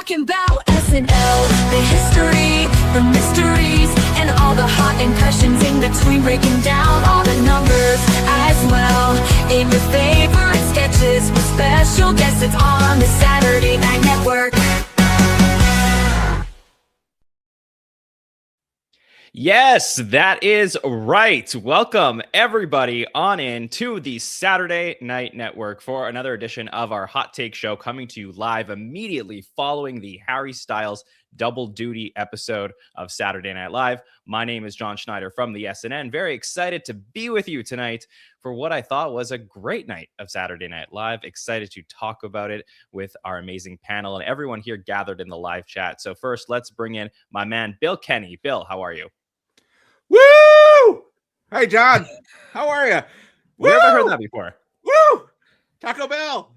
talking about SNL, the history, the mysteries, and all the hot impressions in between, breaking down all the numbers as well. In your favorite sketches with special guests, it's on the Saturday Night Network. Yes, that is right. Welcome everybody on in to the Saturday Night Network for another edition of our Hot Take Show, coming to you live immediately following the Harry Styles double duty episode of Saturday Night Live. My name is Jon Schneider from the SNL. Very excited to be with you tonight for what I thought was a great night of Saturday Night Live. Excited to talk about it with our amazing panel and everyone here gathered in the live chat. So first, let's bring in my man, Bill Kenney. Bill, how are you? Woo! Hey, John. How are you? Never heard that before. Woo! Taco Bell.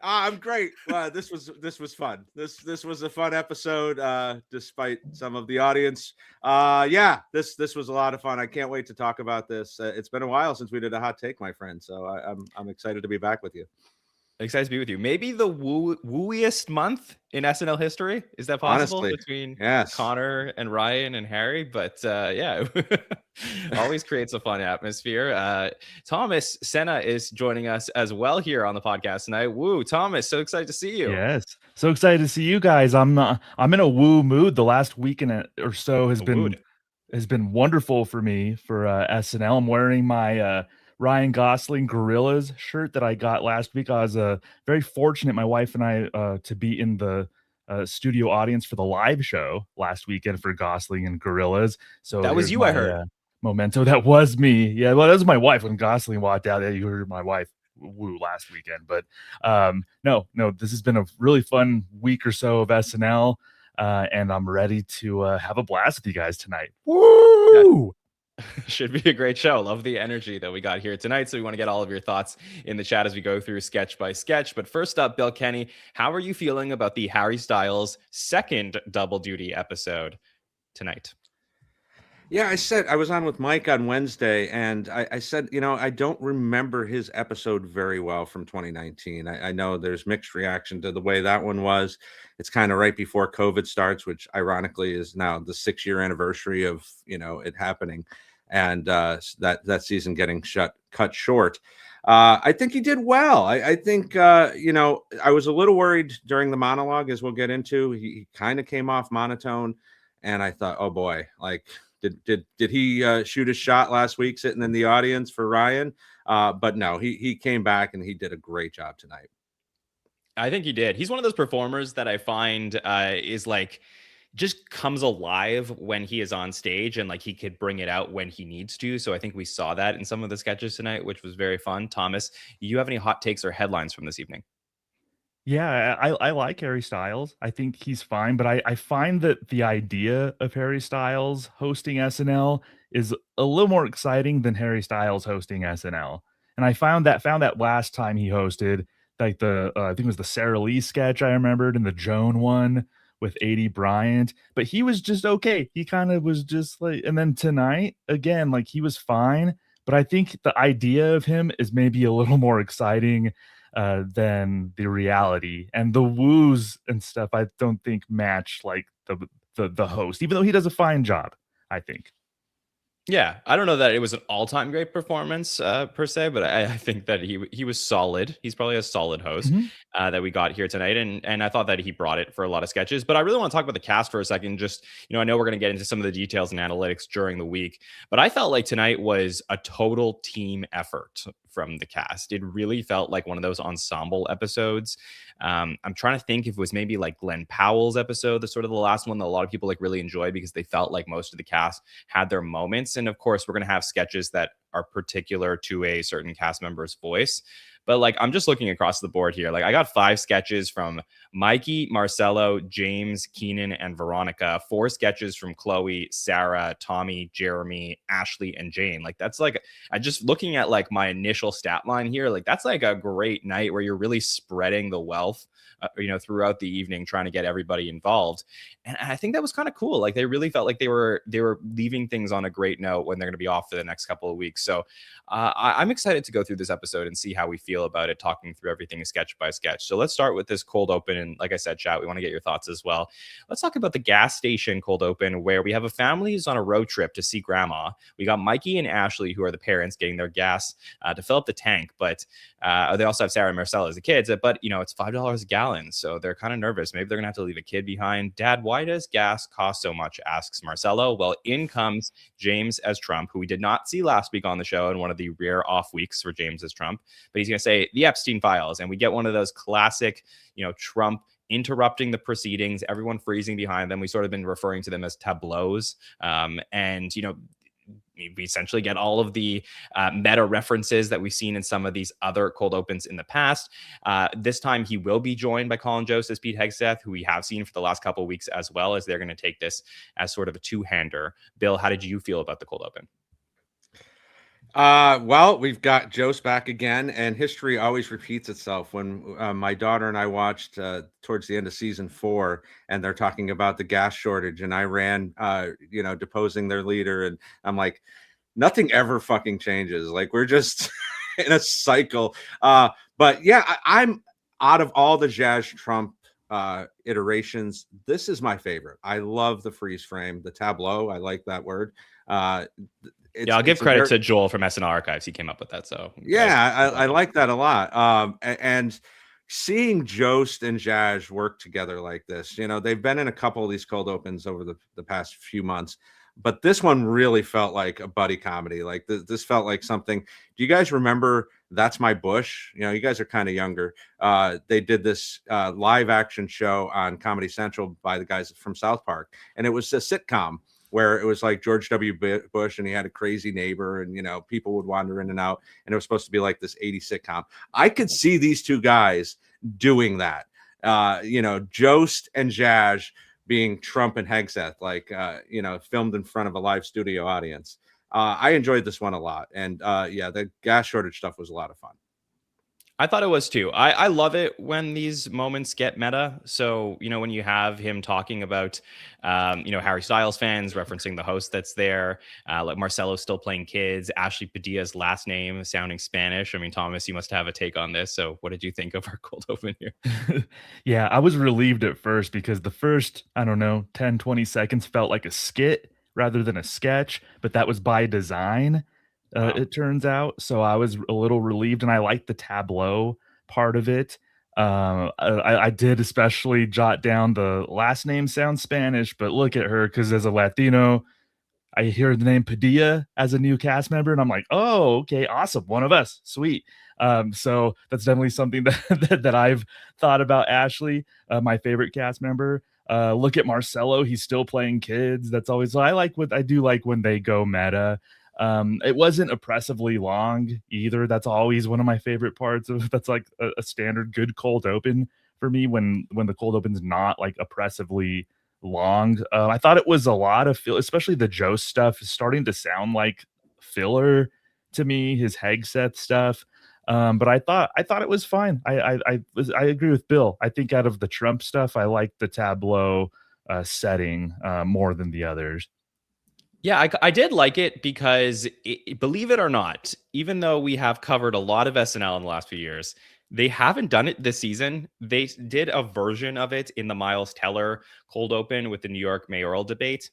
I'm great. This was fun. This was a fun episode, despite some of the audience. This was a lot of fun. I can't wait to talk about this. It's been a while since we did a hot take, my friend. So I'm excited to be back with you. Excited to be with you. Maybe the wooiest month in SNL history. Is that possible? Honestly, between yes. Connor and Ryan and Harry? But yeah, always creates a fun atmosphere. Thomas Sena is joining us as well here on the podcast tonight. Woo, Thomas, so excited to see you. Yes, so excited to see you guys. I'm in a woo mood. The last week or so has been wonderful for me for SNL. I'm wearing my Ryan Gosling Gorillas shirt that I got last week. I was very fortunate, my wife and I, to be in the studio audience for the live show last weekend for Gosling and Gorillas. So that was you, I heard. Memento. That was me. Yeah, well, that was my wife when Gosling walked out. You heard my wife woo last weekend. But no, this has been a really fun week or so of SNL, and I'm ready to have a blast with you guys tonight. Woo! Yeah. Should be a great show. Love the energy that we got here tonight. So we want to get all of your thoughts in the chat as we go through sketch by sketch. But first up, Bill Kenney, how are you feeling about the Harry Styles second double duty episode tonight? Yeah, I was on with Mike on Wednesday, and I said, I don't remember his episode very well from 2019. I know there's mixed reaction to the way that one was. It's kind of right before COVID starts, which ironically is now the 6-year anniversary of, it happening. And that season getting cut short. I think he did well. I think, I was a little worried during the monologue, as we'll get into. He kind of came off monotone, and I thought, oh boy, like, did he shoot his shot last week sitting in the audience for Ryan? But no, he came back and he did a great job tonight. I think he did. He's one of those performers that I find is like, just comes alive when he is on stage, and like he could bring it out when he needs to. So I think we saw that in some of the sketches tonight, which was very fun. Thomas, you have any hot takes or headlines from this evening? Yeah, I like Harry Styles. I think he's fine, but I find that the idea of Harry Styles hosting SNL is a little more exciting than Harry Styles hosting SNL. And I found that last time he hosted, like I think it was the Sarah Lee sketch I remembered, and the Joan one with A.D. Bryant, but he was just okay. He kind of was just like, and then tonight again, like he was fine, but I think the idea of him is maybe a little more exciting than the reality, and the woos and stuff I don't think match like the host, even though he does a fine job, I think. Yeah, I don't know that it was an all-time great performance per se, but I think that he was solid. He's probably a solid host that we got here tonight, and I thought that he brought it for a lot of sketches. But I really want to talk about the cast for a second. Just, I know we're going to get into some of the details and analytics during the week, but I felt like tonight was a total team effort from the cast. It really felt like one of those ensemble episodes. I'm trying to think if it was maybe like Glenn Powell's episode, the sort of the last one that a lot of people like really enjoyed because they felt like most of the cast had their moments. And of course, we're going to have sketches that are particular to a certain cast member's voice. But like, I'm just looking across the board here. Like, I got 5 sketches from Mikey, Marcelo, James, Keenan, and Veronica. 4 sketches from Chloe, Sarah, Tommy, Jeremy, Ashley, and Jane. Like, that's like, I just looking at like my initial stat line here, like that's like a great night where you're really spreading the wealth, throughout the evening, trying to get everybody involved. And I think that was kind of cool. Like, they really felt like they were leaving things on a great note when they're going to be off for the next couple of weeks. weeks. So I'm excited to go through this episode and see how we feel about it, talking through everything sketch by sketch. So let's start with this cold open. And like I said, chat, we want to get your thoughts as well. Let's talk about the gas station cold open, where we have a family who's on a road trip to see grandma. We got Mikey and Ashley, who are the parents, getting their gas to fill up the tank. But they also have Sarah and Marcella as the kids. But, it's $5 a gallon. So they're kind of nervous. Maybe they're going to have to leave a kid behind. Dad, why does gas cost so much? Asks Marcelo. Well, in comes James as Trump, who we did not see last week on the show, in one of the rare off weeks for James as Trump. But he's going to say the Epstein files. And we get one of those classic, Trump interrupting the proceedings, everyone freezing behind them. We sort of been referring to them as tableaus. We essentially get all of the meta references that we've seen in some of these other cold opens in the past. This time he will be joined by Colin Jost as Pete Hegseth, who we have seen for the last couple of weeks as well, as they're going to take this as sort of a two-hander. Bill, how did you feel about the cold open? Well, we've got Jost back again, and history always repeats itself. When my daughter and I watched towards the end of season 4, and they're talking about the gas shortage, and I ran, deposing their leader, and I'm like, nothing ever fucking changes. Like, we're just in a cycle. But yeah, I'm out of all the Jazz Trump iterations, this is my favorite. I love the freeze frame, the tableau. I like that word. I'll give credit to Joel from SNL Archives. He came up with that. So yeah, I like that a lot. And seeing Jost and Jazz work together like this, they've been in a couple of these cold opens over the past few months, but this one really felt like a buddy comedy. Like this felt like something. Do you guys remember That's My Bush? You guys are kind of younger. They did this live action show on Comedy Central by the guys from South Park, and it was a sitcom where it was like George W. Bush, and he had a crazy neighbor, and people would wander in and out, and it was supposed to be like this 80s sitcom. I could see these two guys doing that. Jost and Jazz being Trump and Hegseth, like filmed in front of a live studio audience. I enjoyed this one a lot, and the gas shortage stuff was a lot of fun. I thought it was too. I love it when these moments get meta. So, when you have him talking about, Harry Styles fans referencing the host that's there, like Marcelo still playing kids, Ashley Padilla's last name sounding Spanish. I mean, Thomas, you must have a take on this. So what did you think of our cold open here? Yeah, I was relieved at first because the first, 10, 20 seconds felt like a skit rather than a sketch, but that was by design. Wow. It turns out. So I was a little relieved, and I liked the tableau part of it. I did especially jot down the last name sounds Spanish, but look at her, because as a Latino, I hear the name Padilla as a new cast member, and I'm like, oh, okay, awesome, one of us, sweet. So that's definitely something that I've thought about. Ashley, my favorite cast member. Look at Marcelo, he's still playing kids. That's always, I do like when they go meta. It wasn't oppressively long either. That's always one of my favorite parts of that's like a standard good cold open for me, when the cold open's not like oppressively long. I thought it was a lot of especially the Jost stuff is starting to sound like filler to me, his Hegseth stuff. But I thought it was fine. I agree with Bill. I think out of the Trump stuff, I like the tableau setting more than the others. Yeah, I did like it because, believe it or not, even though we have covered a lot of SNL in the last few years, they haven't done it this season. They did a version of it in the Miles Teller cold open with the New York mayoral debate,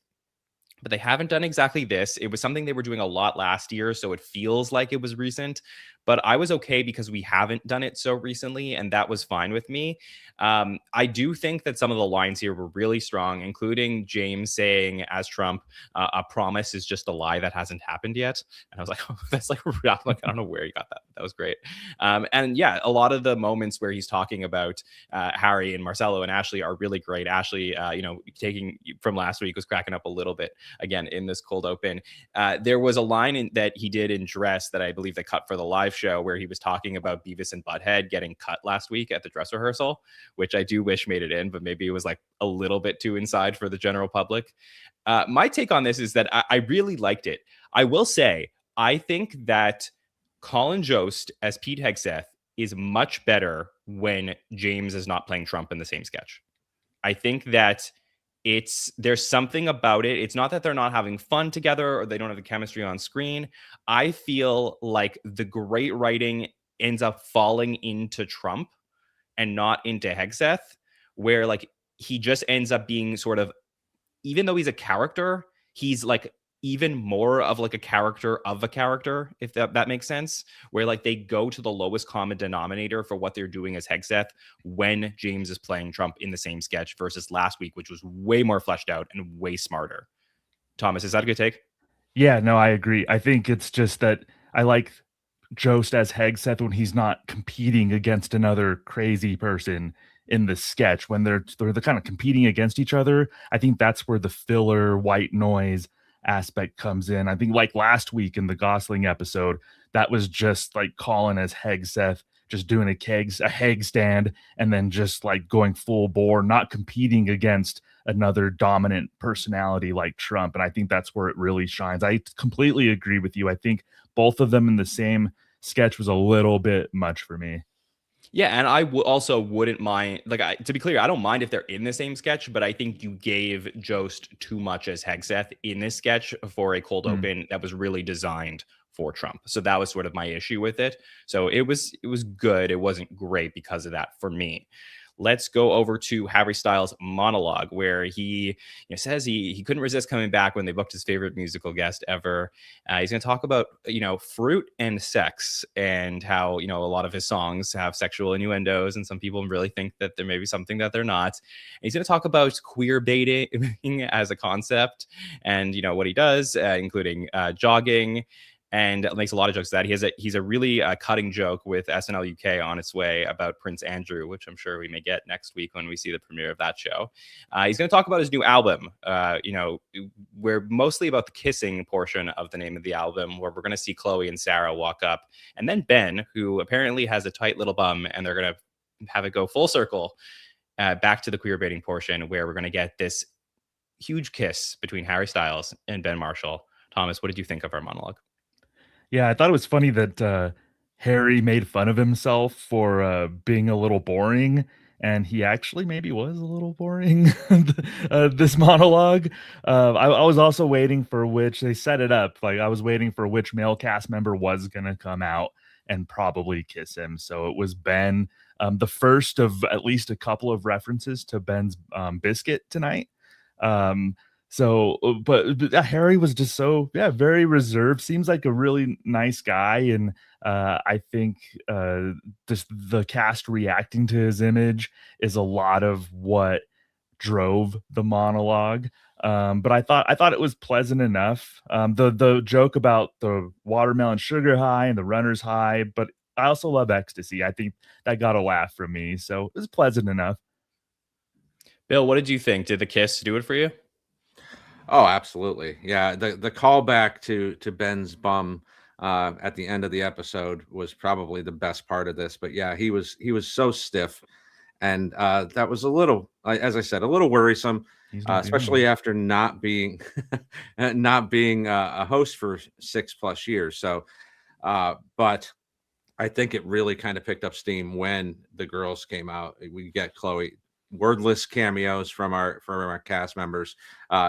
but they haven't done exactly this. It was something they were doing a lot last year, so it feels like it was recent. But I was okay because we haven't done it so recently, and that was fine with me. I do think that some of the lines here were really strong, including James saying, as Trump, a promise is just a lie that hasn't happened yet. And I was like, oh, that's like, I don't know where you got that. That was great. And yeah, a lot of the moments where he's talking about Harry and Marcelo and Ashley are really great. Ashley, taking from last week, was cracking up a little bit again in this cold open. There was a line that he did in Dress that I believe they cut for the live show, where he was talking about Beavis and Butthead getting cut last week at the dress rehearsal, which I do wish made it in, but maybe it was like a little bit too inside for the general public. My take on this is that I really liked it. I will say, I think that Colin Jost as Pete Hegseth is much better when James is not playing Trump in the same sketch. I think that there's something about it. It's not that they're not having fun together or they don't have the chemistry on screen. I feel like the great writing ends up falling into Trump and not into Hegseth, where like he just ends up being sort of, even though he's a character, he's like even more of like a character of a character, if that makes sense, where like they go to the lowest common denominator for what they're doing as Hegseth when James is playing Trump in the same sketch versus last week, which was way more fleshed out and way smarter. Thomas, is that a good take? Yeah, no, I agree. I think it's just that I like Jost as Hegseth when he's not competing against another crazy person in the sketch. When they're the kind of competing against each other, I think that's where the filler white noise aspect comes in. I think like last week in the Gosling episode, that was just like Colin as Hegseth, just doing a Heg stand, and then just like going full bore, not competing against another dominant personality like Trump. And I think that's where it really shines. I completely agree with you. I think both of them in the same sketch was a little bit much for me. Yeah, and I also wouldn't mind, like, to be clear, I don't mind if they're in the same sketch, but I think you gave Jost too much as Hegseth in this sketch for a cold open that was really designed for Trump. So that was sort of my issue with it. So it was good. It wasn't great because of that for me. Let's go over to Harry Styles' monologue, where he says he couldn't resist coming back when they booked his favorite musical guest ever. He's going to talk about, fruit and sex, and how, a lot of his songs have sexual innuendos, and some people really think that there may be something that they're not. And he's going to talk about queer baiting as a concept, and, what he does, including jogging. And makes a lot of jokes that he's a really cutting joke with SNL UK on its way about Prince Andrew, which I'm sure we may get next week when we see the premiere of that show. He's going to talk about his new album, we're mostly about the kissing portion of the name of the album, where we're going to see Chloe and Sarah walk up, and then Ben, who apparently has a tight little bum, and they're going to have it go full circle back to the queer baiting portion, where we're going to get this huge kiss between Harry Styles and Ben Marshall. Thomas, what did you think of our monologue? Yeah, I thought it was funny that Harry made fun of himself for being a little boring, and he actually maybe was a little boring. This monologue. I was also waiting for which they set it up. Like I was waiting for which male cast member was gonna come out and probably kiss him. So it was Ben. The first of at least a couple of references to Ben's biscuit tonight. But Harry was just so very reserved. Seems like a really nice guy, and I think just the cast reacting to his image is a lot of what drove the monologue. But I thought it was pleasant enough. The joke about the watermelon sugar high and the runner's high, but I also love ecstasy. I think that got a laugh from me, so it was pleasant enough. Bill, what did you think? Did the kiss do it for you? Oh, absolutely. Yeah, the callback to Ben's bum at the end of the episode was probably the best part of this. But yeah, he was so stiff, and that was a little, as I said, a little worrisome, especially after not being a host for 6+ years. So, but I think it really kind of picked up steam when the girls came out. We get Chloe. Wordless cameos from our cast members,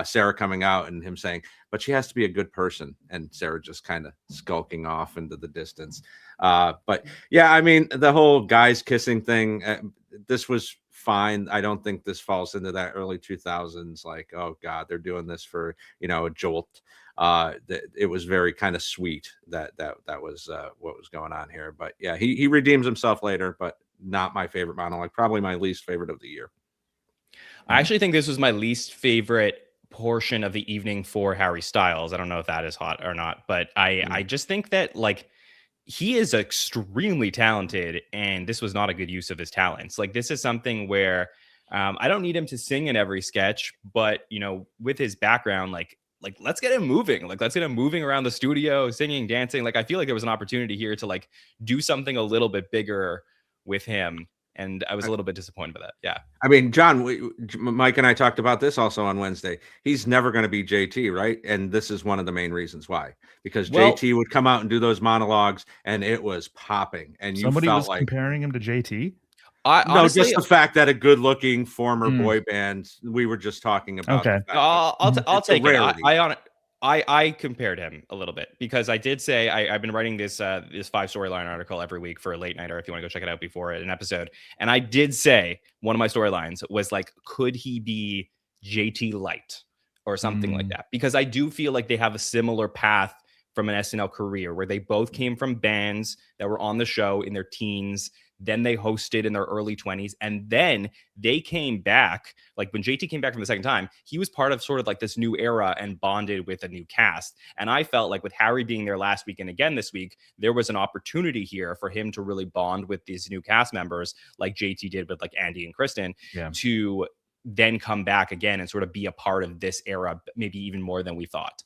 Sarah coming out and him saying, but she has to be a good person, and Sarah just kind of skulking off into the distance. But yeah, I mean, the whole guys kissing thing, this was fine. I don't think this falls into that early 2000s, like, oh god, they're doing this for a jolt. It was very kind of sweet that was what was going on here. But yeah, he redeems himself later, but not my favorite monologue, probably my least favorite of the year. I actually think this was my least favorite portion of the evening for Harry Styles. I don't know if that is hot or not, but I just think that like he is extremely talented, and this was not a good use of his talents. Like this is something where I don't need him to sing in every sketch, but with his background, like let's get him moving. Like let's get him moving around the studio, singing, dancing. Like I feel like there was an opportunity here to like do something a little bit bigger with him, and I was a little bit disappointed by that. Yeah, I mean, John, Mike and I talked about this also on Wednesday. He's never going to be JT, right? And this is one of the main reasons why, because JT would come out and do those monologues, and it was popping, and you somebody felt was like comparing him to JT. I No, honestly, just the fact that a good-looking former boy band. We were just talking about Okay. the fact that I'll it's a take it. rarity. I compared him a little bit because I did say I've been writing this 5 storyline article every week for a late nighter. If you want to go check it out before an episode, and I did say one of my storylines was like, could he be JT Light or something like that? Because I do feel like they have a similar path from an SNL career where they both came from bands that were on the show in their teens. Then they hosted in their early 20s. And then they came back. Like when JT came back from the second time, he was part of sort of like this new era and bonded with a new cast. And I felt like with Harry being there last week and again this week, there was an opportunity here for him to really bond with these new cast members like JT did with like Andy and Kristen to then come back again and sort of be a part of this era, maybe even more than we thought.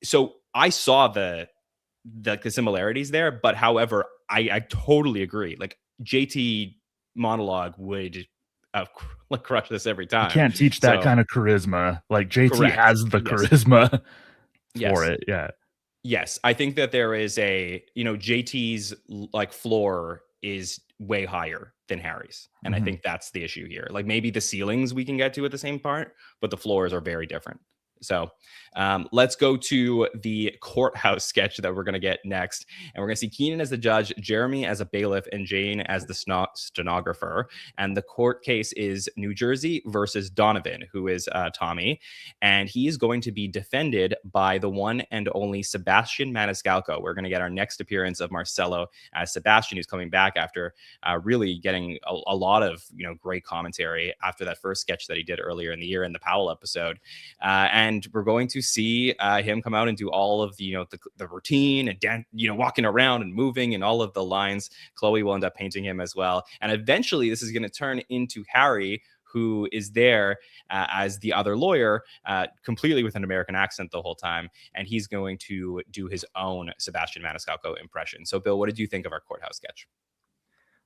So I saw the similarities there, but however, I totally agree. Like JT monologue would crush this every time. You can't teach that kind of charisma. Like JT has the charisma for it. Yeah. Yes, I think that there is JT's like floor is way higher than Harry's, and I think that's the issue here. Like maybe the ceilings we can get to at the same part, but the floors are very different. So let's go to the courthouse sketch that we're going to get next. And we're going to see Keenan as the judge, Jeremy as a bailiff, and Jane as the stenographer. And the court case is New Jersey versus Donovan, who is Tommy. And he is going to be defended by the one and only Sebastian Maniscalco. We're going to get our next appearance of Marcelo as Sebastian, who's coming back after really getting a lot of great commentary after that first sketch that he did earlier in the year in the Powell episode. And we're going to see him come out and do all of the routine and walking around and moving and all of the lines. Chloe will end up painting him as well. And eventually this is going to turn into Harry, who is there as the other lawyer, completely with an American accent the whole time. And he's going to do his own Sebastian Maniscalco impression. So Bill, what did you think of our courthouse sketch?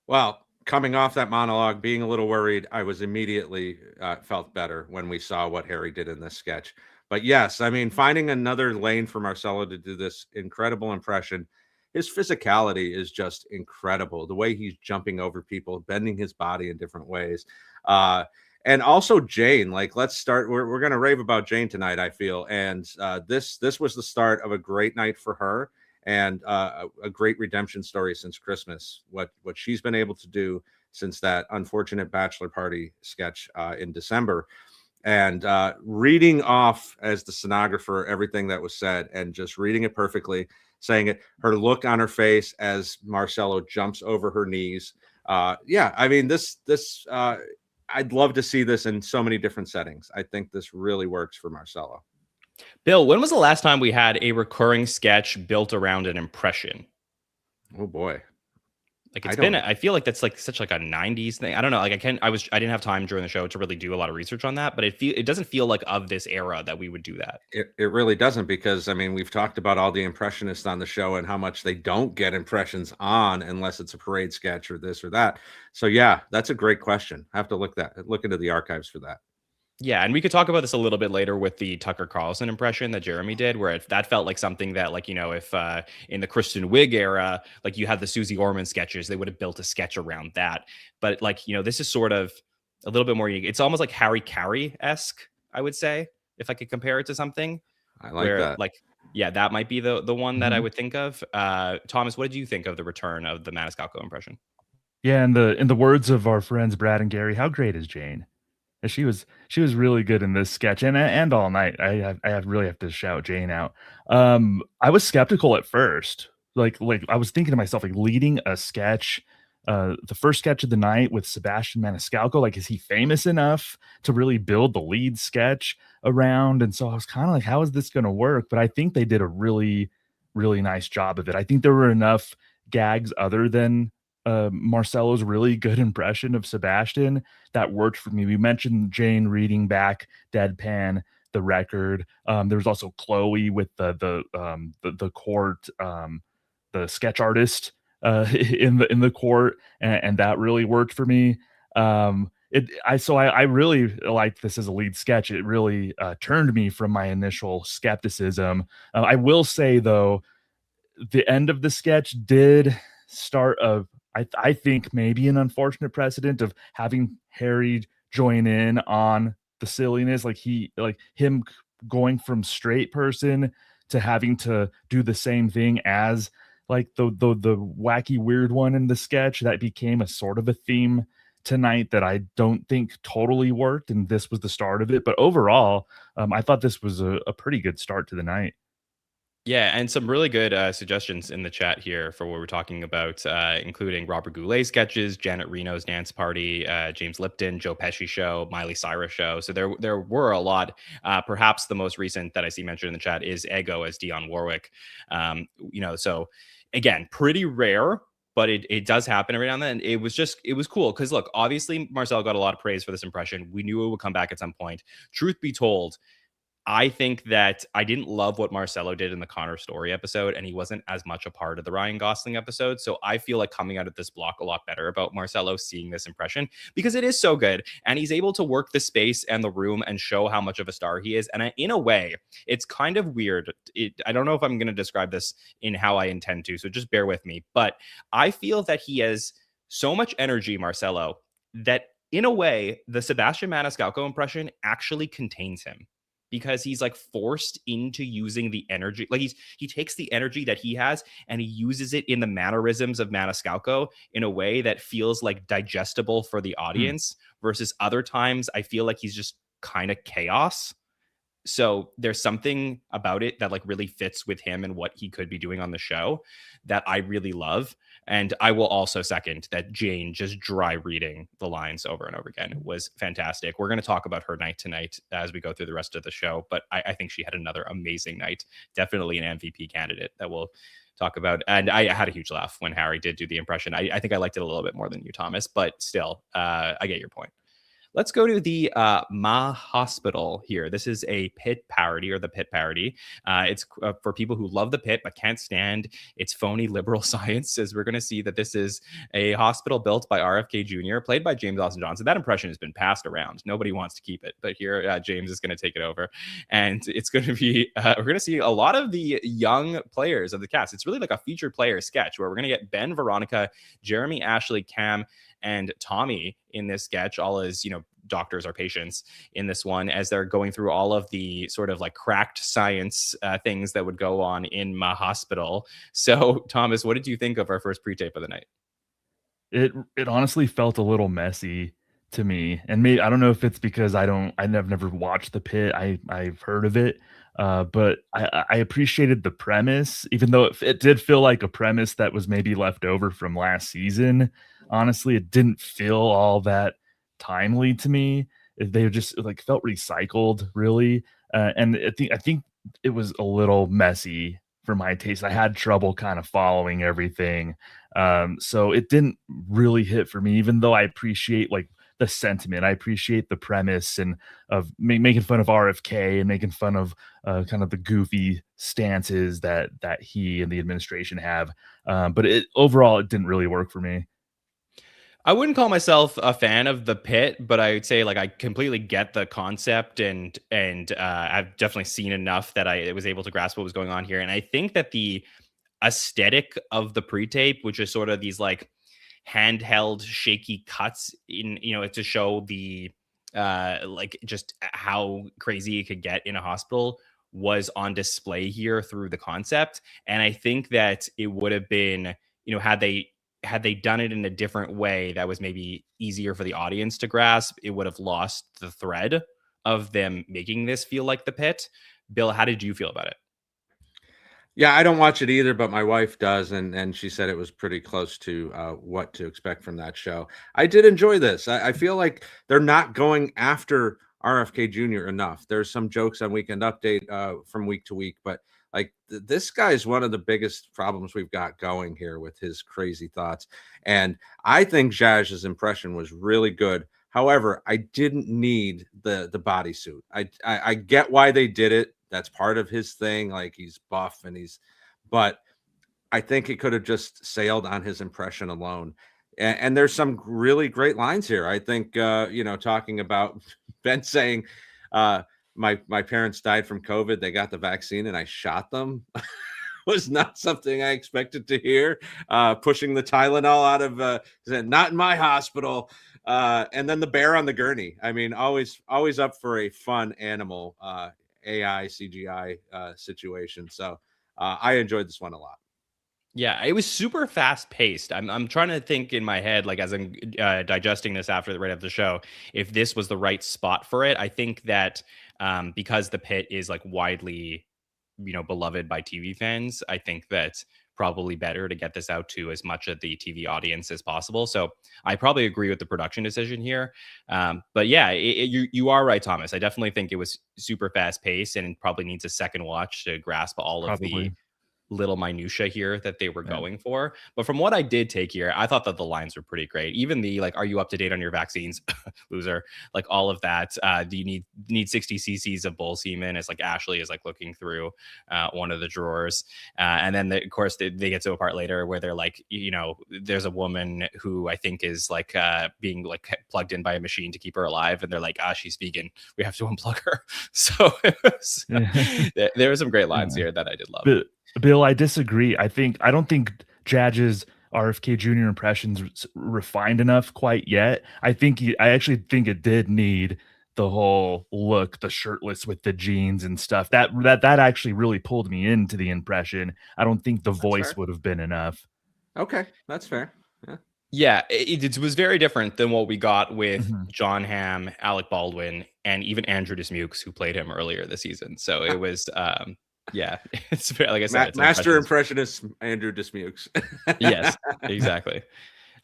Well, coming off that monologue, being a little worried, I was immediately felt better when we saw what Harry did in this sketch. But yes, I mean, finding another lane for Marcelo to do this incredible impression, his physicality is just incredible. The way he's jumping over people, bending his body in different ways. And also Jane, like let's start. We're going to rave about Jane tonight, I feel. And this was the start of a great night for her and a great redemption story since Christmas. What she's been able to do since that unfortunate bachelor party sketch in December. And reading off as the stenographer everything that was said and just reading it perfectly, saying it, her look on her face as Marcelo jumps over her knees. I mean, this I'd love to see this in so many different settings. I think this really works for Marcelo. Bill, when was the last time we had a recurring sketch built around an impression? Oh boy. Like I feel like that's like such like a 90s thing. I don't know. Like I didn't have time during the show to really do a lot of research on that, but it doesn't feel like of this era that we would do that. It really doesn't, because I mean, we've talked about all the impressionists on the show and how much they don't get impressions on unless it's a parade sketch or this or that. So yeah, that's a great question. I have to look into the archives for that. Yeah, and we could talk about this a little bit later with the Tucker Carlson impression that Jeremy did, where that felt like something that, like, if in the Kristen Wiig era, like you had the Susie Orman sketches, they would have built a sketch around that. But like, this is sort of a little bit more unique. It's almost like Harry Carey-esque, I would say, if I could compare it to something. I like that. Like, yeah, that might be the one that I would think of. Thomas, what did you think of the return of the Maniscalco impression? Yeah, in the words of our friends Brad and Gary, how great is Jane? She was really good in this sketch and all night. I really have to shout Jane out. I was skeptical at first. Like I was thinking to myself, like leading a sketch, the first sketch of the night with Sebastian Maniscalco, like is he famous enough to really build the lead sketch around? And so I was kind of like, how is this going to work? But I think they did a really, really nice job of it. I think there were enough gags other than Marcelo's really good impression of Sebastian that worked for me. We mentioned Jane reading back deadpan the record. There was also Chloe with the court, the sketch artist in the court, and that really worked for me. I really liked this as a lead sketch. It really turned me from my initial skepticism. I will say though, the end of the sketch did start I think maybe an unfortunate precedent of having Harry join in on the silliness, like him going from straight person to having to do the same thing as like the wacky weird one in the sketch. That became a sort of a theme tonight that I don't think totally worked, and this was the start of it. But overall, I thought this was a pretty good start to the night. Yeah, and some really good suggestions in the chat here for what we're talking about, including Robert Goulet sketches, Janet Reno's dance party, James Lipton, Joe Pesci show, Miley Cyrus show. So there were a lot. Perhaps the most recent that I see mentioned in the chat is Ego as Dionne Warwick. So again, pretty rare, but it does happen every now and then. It was cool because look, obviously Marcel got a lot of praise for this impression. We knew it would come back at some point. Truth be told, I think that I didn't love what Marcelo did in the Connor Story episode, and he wasn't as much a part of the Ryan Gosling episode. So I feel like coming out of this block a lot better about Marcelo seeing this impression because it is so good, and he's able to work the space and the room and show how much of a star he is. And in a way, it's kind of weird. I don't know if I'm going to describe this in how I intend to, so just bear with me. But I feel that he has so much energy, Marcelo, that in a way, the Sebastian Maniscalco impression actually contains him, because he's like forced into using the energy. Like he takes the energy that he has and he uses it in the mannerisms of Maniscalco in a way that feels like digestible for the audience, versus other times I feel like he's just kind of chaos. So there's something about it that like really fits with him and what he could be doing on the show that I really love. And I will also second that Jane just dry reading the lines over and over again was fantastic. We're going to talk about her night tonight as we go through the rest of the show, but I think she had another amazing night. Definitely an MVP candidate that we'll talk about. And I had a huge laugh when Harry did do the impression. I think I liked it a little bit more than you, Thomas, but still, I get your point. Let's go to the Ma Hospital here. This is a Pit parody, or the Pit parody. It's for people who love the Pit but can't stand its phony liberal science, as we're going to see that this is a hospital built by RFK Jr., played by James Austin Johnson. That impression has been passed around. Nobody wants to keep it, but here James is going to take it over. And it's going to be, we're going to see a lot of the young players of the cast. It's really like a featured player sketch where we're going to get Ben, Veronica, Jeremy, Ashley, Cam, and Tommy in this sketch, all as, doctors or patients in this one, as they're going through all of the sort of like cracked science things that would go on in my hospital. So, Thomas, what did you think of our first pre-tape of the night? It honestly felt a little messy to me, and maybe I don't know if it's because I've never watched the Pit. I've heard of it, but I appreciated the premise, even though it did feel like a premise that was maybe left over from last season. Honestly, it didn't feel all that timely to me. They just like felt recycled, really, and I think it was a little messy for my taste. I had trouble kind of following everything, so it didn't really hit for me. Even though I appreciate like the sentiment, I appreciate the premise and of making fun of RFK and making fun of kind of the goofy stances that he and the administration have. But overall, it didn't really work for me. I wouldn't call myself a fan of the Pit, but I would say like I completely get the concept, and I've definitely seen enough that I was able to grasp what was going on here. And I think that the aesthetic of the pre-tape, which is sort of these like handheld shaky cuts in, to show the like just how crazy it could get in a hospital, was on display here through the concept. And I think that it would have been, had they done it in a different way that was maybe easier for the audience to grasp, it would have lost the thread of them making this feel like the Pit. Bill, how did you feel about it? Yeah, I don't watch it either, but my wife does, and she said it was pretty close to what to expect from that show. I did enjoy this. I feel like they're not going after RFK Jr. enough. There's some jokes on Weekend Update from week to week, but like this guy is one of the biggest problems we've got going here with his crazy thoughts. And I think Zhaz's impression was really good. However, I didn't need the bodysuit. I get why they did it. That's part of his thing. Like he's buff but I think he could have just sailed on his impression alone. And there's some really great lines here. I think, talking about Ben saying, my parents died from COVID. They got the vaccine and I shot them. was not something I expected to hear. Pushing the Tylenol out of not in my hospital. And then the bear on the gurney. I mean, always up for a fun animal AI CGI situation. So I enjoyed this one a lot. Yeah, it was super fast paced. I'm trying to think in my head, like as I'm digesting this right after the show, if this was the right spot for it. I think that because the pit is like widely, beloved by TV fans, I think that probably better to get this out to as much of the TV audience as possible. So I probably agree with the production decision here. But yeah, you are right, Thomas. I definitely think it was super fast paced and probably needs a second watch to grasp all of the Probably. little minutia here that they were Yeah. going for. But from what I did take here, I thought that the lines were pretty great. Even the like, are you up to date on your vaccines? Loser. Like all of that. Do you need 60 cc's of bull semen? It's like Ashley is like looking through one of the drawers. And then of course they get to a part later where they're like, there's a woman who I think is like being like plugged in by a machine to keep her alive. And they're like, she's vegan. We have to unplug her. So there were some great lines here that I did love. But Bill, I disagree. I don't think Jadge's RFK Jr. impressions refined enough quite yet. I actually think it did need the whole look, the shirtless with the jeans and stuff. That actually really pulled me into the impression. I don't think the voice fair. would have been enough. Okay, that's fair. Yeah. Yeah, it was very different than what we got with Mhm. John Hamm, Alec Baldwin, and even Andrew Dismukes, who played him earlier this season. So it was, yeah, it's very, like I said, it's Master impressions. impressionist Andrew Dismukes. Yes, exactly.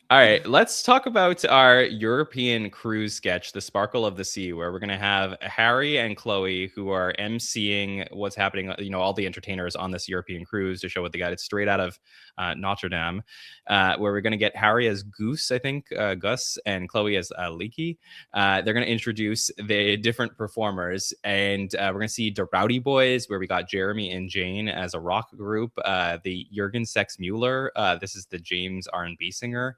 All right, let's talk about our European cruise sketch, The Sparkle of the Sea, where we're going to have Harry and Chloe, who are emceeing what's happening, all the entertainers on this European cruise to show what they got. It's straight out of Notre Dame, where we're going to get Harry as Goose, I think, Gus, and Chloe as Leaky. They're going to introduce the different performers, and we're going to see the Rowdy Boys, where we got Jeremy and Jane as a rock group, the Jürgen Sex Mueller, this is the James R&B singer,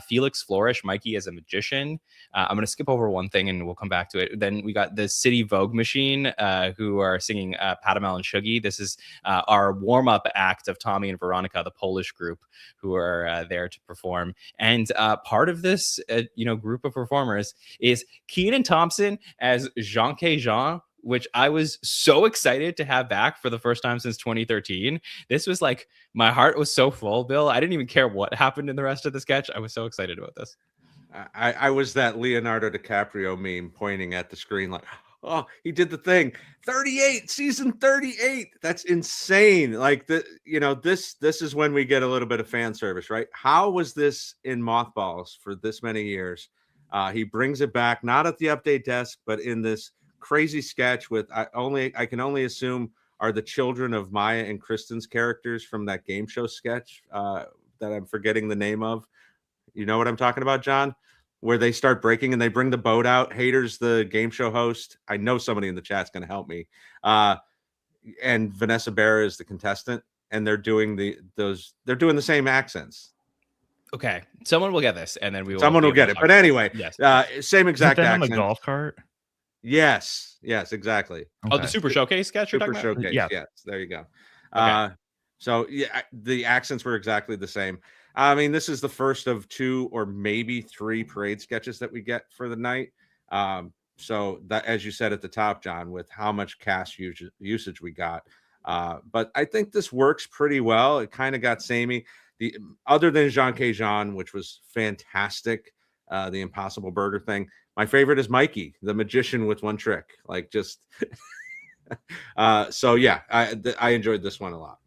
Felix Flourish, Mikey as a magician. I'm going to skip over one thing and we'll come back to it. Then we got the City Vogue Machine, who are singing Patamel and Shuggy. This is our warm-up act of Tommy and Veronica, the Polish group, who are there to perform. And part of this, group of performers is Kenan Thompson as Jean-K Jean, which I was so excited to have back for the first time since 2013. This was like, my heart was so full, Bill. I didn't even care what happened in the rest of the sketch. I was so excited about this. I was that Leonardo DiCaprio meme pointing at the screen like, oh, he did the thing. 38, season 38. That's insane. Like this is when we get a little bit of fan service, right? How was this in mothballs for this many years? He brings it back, not at the update desk, but in this crazy sketch with I can only assume are the children of Maya and Kristen's characters from that game show sketch that I'm forgetting the name of. You know what I'm talking about, John? Where they start breaking and they bring the boat out. Hater's the game show host. I know somebody in the chat's going to help me. And Vanessa Barra is the contestant, and they're doing the same accents. Okay, someone will get this, and then someone will get it. But anyway, yes. Same exact accent. On the golf cart. Yes, exactly. Okay. Oh, the Super Showcase sketch. Super Showcase. Yes, there you go. Okay. So yeah, the accents were exactly the same. I mean, this is the first of 2 or maybe 3 parade sketches that we get for the night. So that, as you said at the top, John, with how much cast usage we got. But I think this works pretty well. It kind of got samey. Other than Jean-K Jean, which was fantastic, the Impossible Burger thing. My favorite is Mikey, the magician with one trick. Like just so yeah, I enjoyed this one a lot.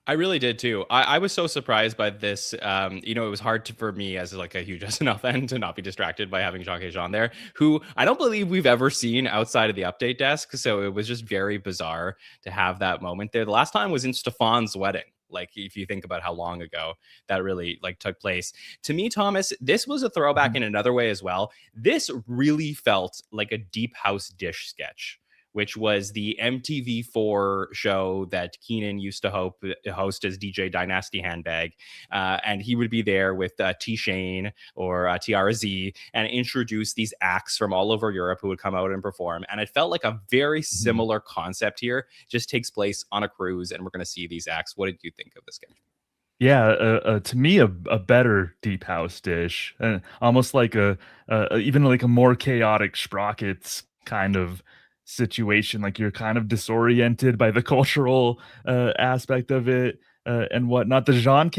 I really did too. I was so surprised by this. It was hard for me as like a huge SNL fan to not be distracted by having Jean-K Jean there, who I don't believe we've ever seen outside of the update desk. So it was just very bizarre to have that moment there. The last time was in Stefan's wedding. Like if you think about how long ago that really like took place. To me, Thomas, this was a throwback in another way as well. This really felt like a Deep House Dish sketch, which was the MTV4 show that Keenan used to host as DJ Dynasty Handbag. And he would be there with T Shane or TRZ and introduce these acts from all over Europe who would come out and perform. And it felt like a very similar concept here, just takes place on a cruise, and we're going to see these acts. What did you think of this sketch? Yeah, to me, a better Deep House dish, almost like even like a more chaotic Sprockets kind of situation. Like you're kind of disoriented by the cultural aspect of it and whatnot. The Jean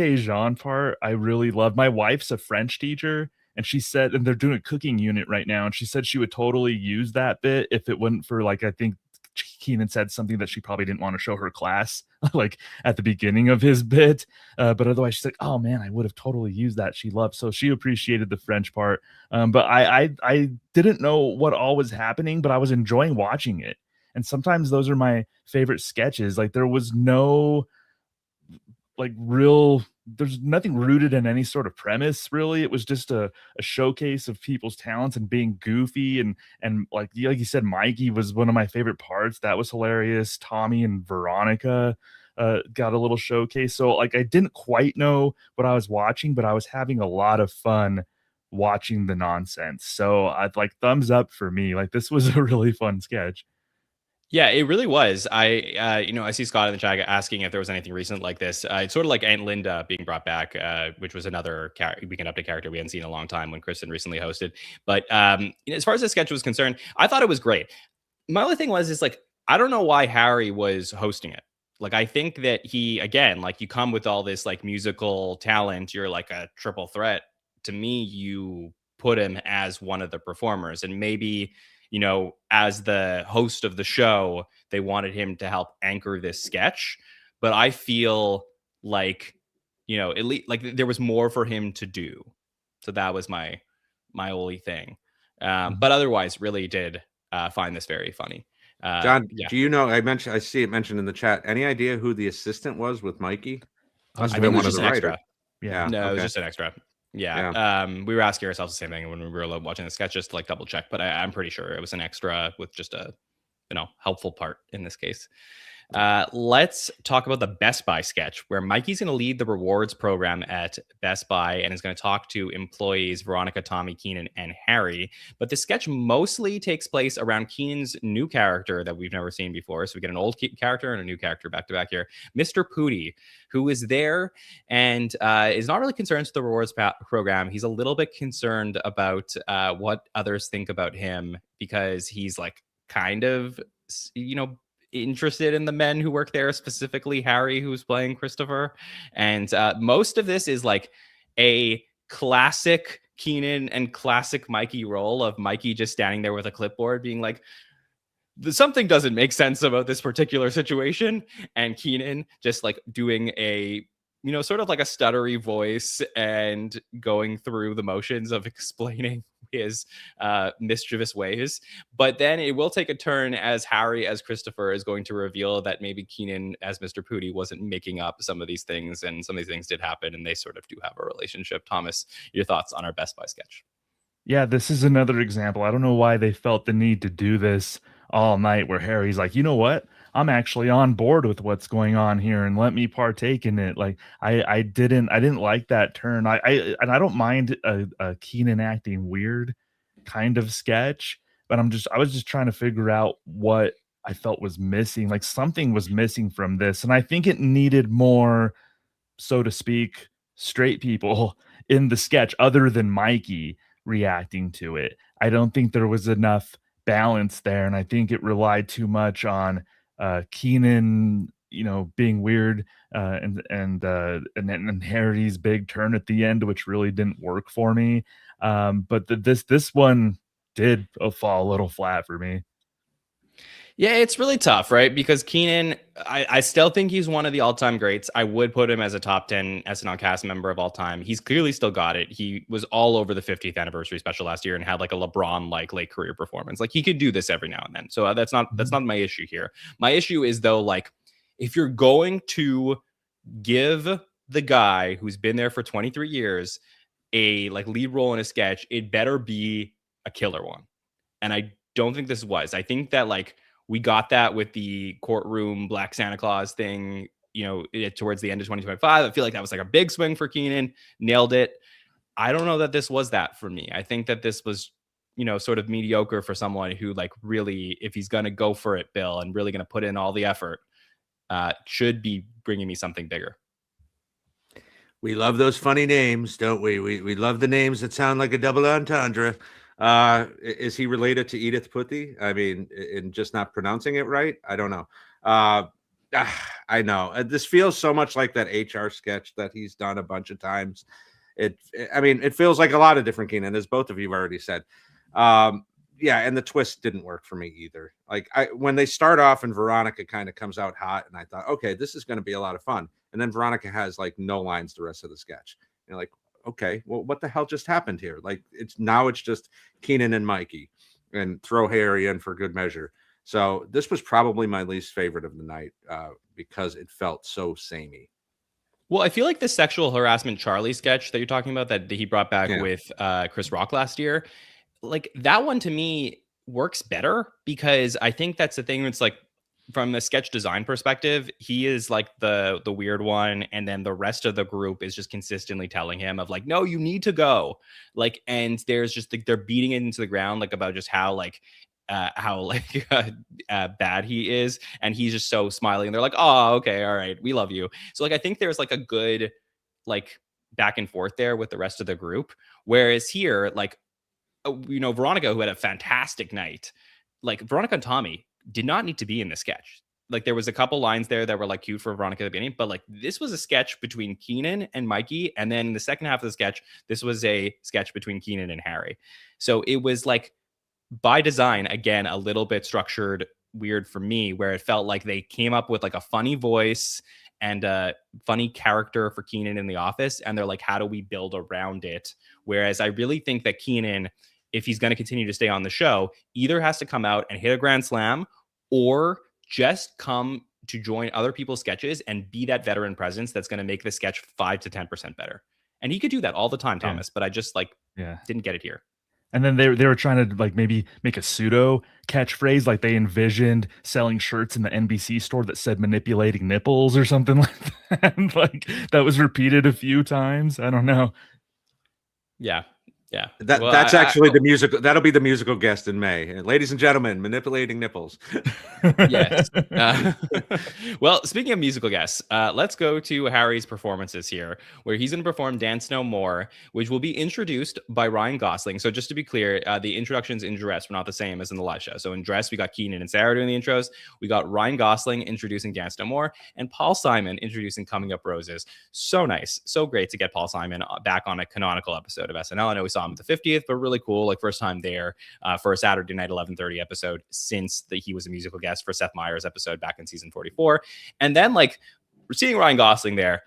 part, I really love. My wife's a French teacher, and she said, and they're doing a cooking unit right now, and she said she would totally use that bit if it wasn't for like I think Keenan said something that she probably didn't want to show her class, like at the beginning of his bit. But otherwise, she's like, "Oh man, I would have totally used that." She loved, so she appreciated the French part. But I didn't know what all was happening, but I was enjoying watching it. And sometimes those are my favorite sketches. Like there was no like real there's nothing rooted in any sort of premise really. It was just a showcase of people's talents and being goofy and like you said, Mikey was one of my favorite parts. That was hilarious. Tommy and Veronica got a little showcase. So like I didn't quite know what I was watching, but I was having a lot of fun watching the nonsense. So I'd like thumbs up for me. Like this was a really fun sketch. Yeah, it really was. I see Scott in the chat asking if there was anything recent like this. It's sort of like Aunt Linda being brought back, which was another Weekend Update character we hadn't seen in a long time when Kristen recently hosted. But as far as the sketch was concerned, I thought it was great. My only thing is like, I don't know why Harry was hosting it. Like, I think that he, again, like you come with all this like musical talent, you're like a triple threat. To me, you put him as one of the performers, and maybe as the host of the show, they wanted him to help anchor this sketch. But I feel like, at least like there was more for him to do. So that was my only thing. But otherwise, really did find this very funny. John, yeah. do you know? I see it mentioned in the chat. Any idea who the assistant was with Mikey? I think it was just an extra. Yeah. No, okay. It was just an extra. Yeah. We were asking ourselves the same thing when we were watching the sketch, just to like double check, but I'm pretty sure it was an extra with just a helpful part in this case. Let's talk about the Best Buy sketch, where Mikey's going to lead the rewards program at Best Buy and is going to talk to employees Veronica, Tommy, Keenan, and Harry. But the sketch mostly takes place around Keenan's new character that we've never seen before. So we get an old character and a new character back to back here. Mr. Pooty, who is there and is not really concerned with the rewards program. He's a little bit concerned about what others think about him, because he's like kind of, interested in the men who work there, specifically Harry, who's playing Christopher. And most of this is like a classic Keenan and classic Mikey role of Mikey just standing there with a clipboard being like, something doesn't make sense about this particular situation, and Keenan just like doing a sort of like a stuttery voice and going through the motions of explaining his mischievous ways. But then it will take a turn as Harry as Christopher is going to reveal that maybe Keenan as Mr. Pooty wasn't making up some of these things, and some of these things did happen, and they sort of do have a relationship. Thomas, your thoughts on our Best Buy sketch? Yeah, this is another example. I don't know why they felt the need to do this all night, where Harry's like, you know what? I'm actually on board with what's going on here, and let me partake in it. Like I didn't like that turn. I don't mind a Keenan acting weird kind of sketch, but I was just trying to figure out what I felt was missing. Like something was missing from this, and I think it needed more, so to speak, straight people in the sketch other than Mikey reacting to it. I don't think there was enough balance there, and I think it relied too much on Keenan, being weird, and then Harry's big turn at the end, which really didn't work for me. But this one did fall a little flat for me. Yeah, it's really tough, right? Because Keenan, I still think he's one of the all-time greats. I would put him as a top 10 SNL cast member of all time. He's clearly still got it. He was all over the 50th anniversary special last year and had like a LeBron-like late career performance. Like he could do this every now and then. So that's not my issue here. My issue is though, like if you're going to give the guy who's been there for 23 years a like lead role in a sketch, it better be a killer one. And I don't think this was. I think that like We got that with the courtroom Black Santa Claus thing, towards the end of 2025. I feel like that was like a big swing for Keenan. Nailed it. I don't know that this was that for me. I think that this was, sort of mediocre for someone who, like, really, if he's going to go for it, Bill, and really going to put in all the effort, should be bringing me something bigger. We love those funny names, don't we? We love the names that sound like a double entendre. Is he related to Edith Puthie? I mean, in just not pronouncing it right? I don't know. I know. This feels so much like that HR sketch that he's done a bunch of times. It feels like a lot of different Keenan, as both of you have already said. Yeah, and the twist didn't work for me either. Like, when they start off and Veronica kind of comes out hot, and I thought, okay, this is going to be a lot of fun. And then Veronica has like no lines the rest of the sketch. You're like, okay, well, what the hell just happened here? Like, it's just Keenan and Mikey, and throw Harry in for good measure. So this was probably my least favorite of the night, because it felt so samey. Well, I feel like the sexual harassment Charlie sketch that you're talking about that he brought back with Chris Rock last year, like, that one to me works better, because I think that's the thing. It's like, from the sketch design perspective, he is like the weird one, and then the rest of the group is just consistently telling him of like, no, you need to go, like, and there's just like, they're beating it into the ground, like, about just how bad he is, and he's just so smiling, and they're like, oh, okay, all right, we love you. So, like, I think there's like a good, like, back and forth there with the rest of the group, whereas here, like, Veronica, who had a fantastic night, like, Veronica and Tommy did not need to be in the sketch. Like, there was a couple lines there that were like cute for Veronica at the beginning, but like, this was a sketch between Keenan and Mikey, and then in the second half of the sketch, this was a sketch between Keenan and Harry. So it was like, by design, again, a little bit structured weird for me, where it felt like they came up with like a funny voice and a funny character for Keenan in the office, and they're like, how do we build around it? Whereas I really think that Keenan, if he's going to continue to stay on the show, either has to come out and hit a grand slam, or just come to join other people's sketches and be that veteran presence that's going to make the sketch 5 to 10% better. And he could do that all the time, Thomas, but I just didn't get it here. And then they were trying to like maybe make a pseudo catchphrase, like they envisioned selling shirts in the NBC store that said manipulating nipples or something like that. And like, that was repeated a few times. I don't know. Yeah. Yeah, that's actually the musical. That'll be the musical guest in May. Ladies and gentlemen, manipulating nipples. Yes. Well, speaking of musical guests, let's go to Harry's performances here, where he's going to perform Dance No More, which will be introduced by Ryan Gosling. So just to be clear, the introductions in Dress were not the same as in the live show. So in Dress, we got Keenan and Sarah doing the intros. We got Ryan Gosling introducing Dance No More, and Paul Simon introducing Coming Up Roses. So nice. So great to get Paul Simon back on a canonical episode of SNL. I know we saw him at the 50th, but really cool. Like, first time there for a Saturday night 11:30 episode since he was a musical guest for Seth Meyers' episode back in season 44. And then, like, we're seeing Ryan Gosling there.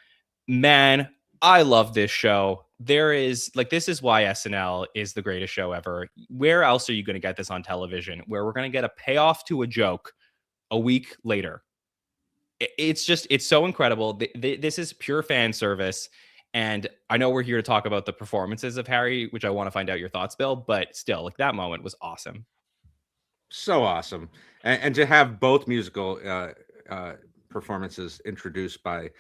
Man, I love this show. This is why SNL is the greatest show ever. Where else are you going to get this on television, where we're going to get a payoff to a joke a week later? It's so incredible. This is pure fan service. And I know we're here to talk about the performances of Harry, which I want to find out your thoughts, Bill, but still, like, that moment was awesome. So awesome. And to have both musical performances introduced by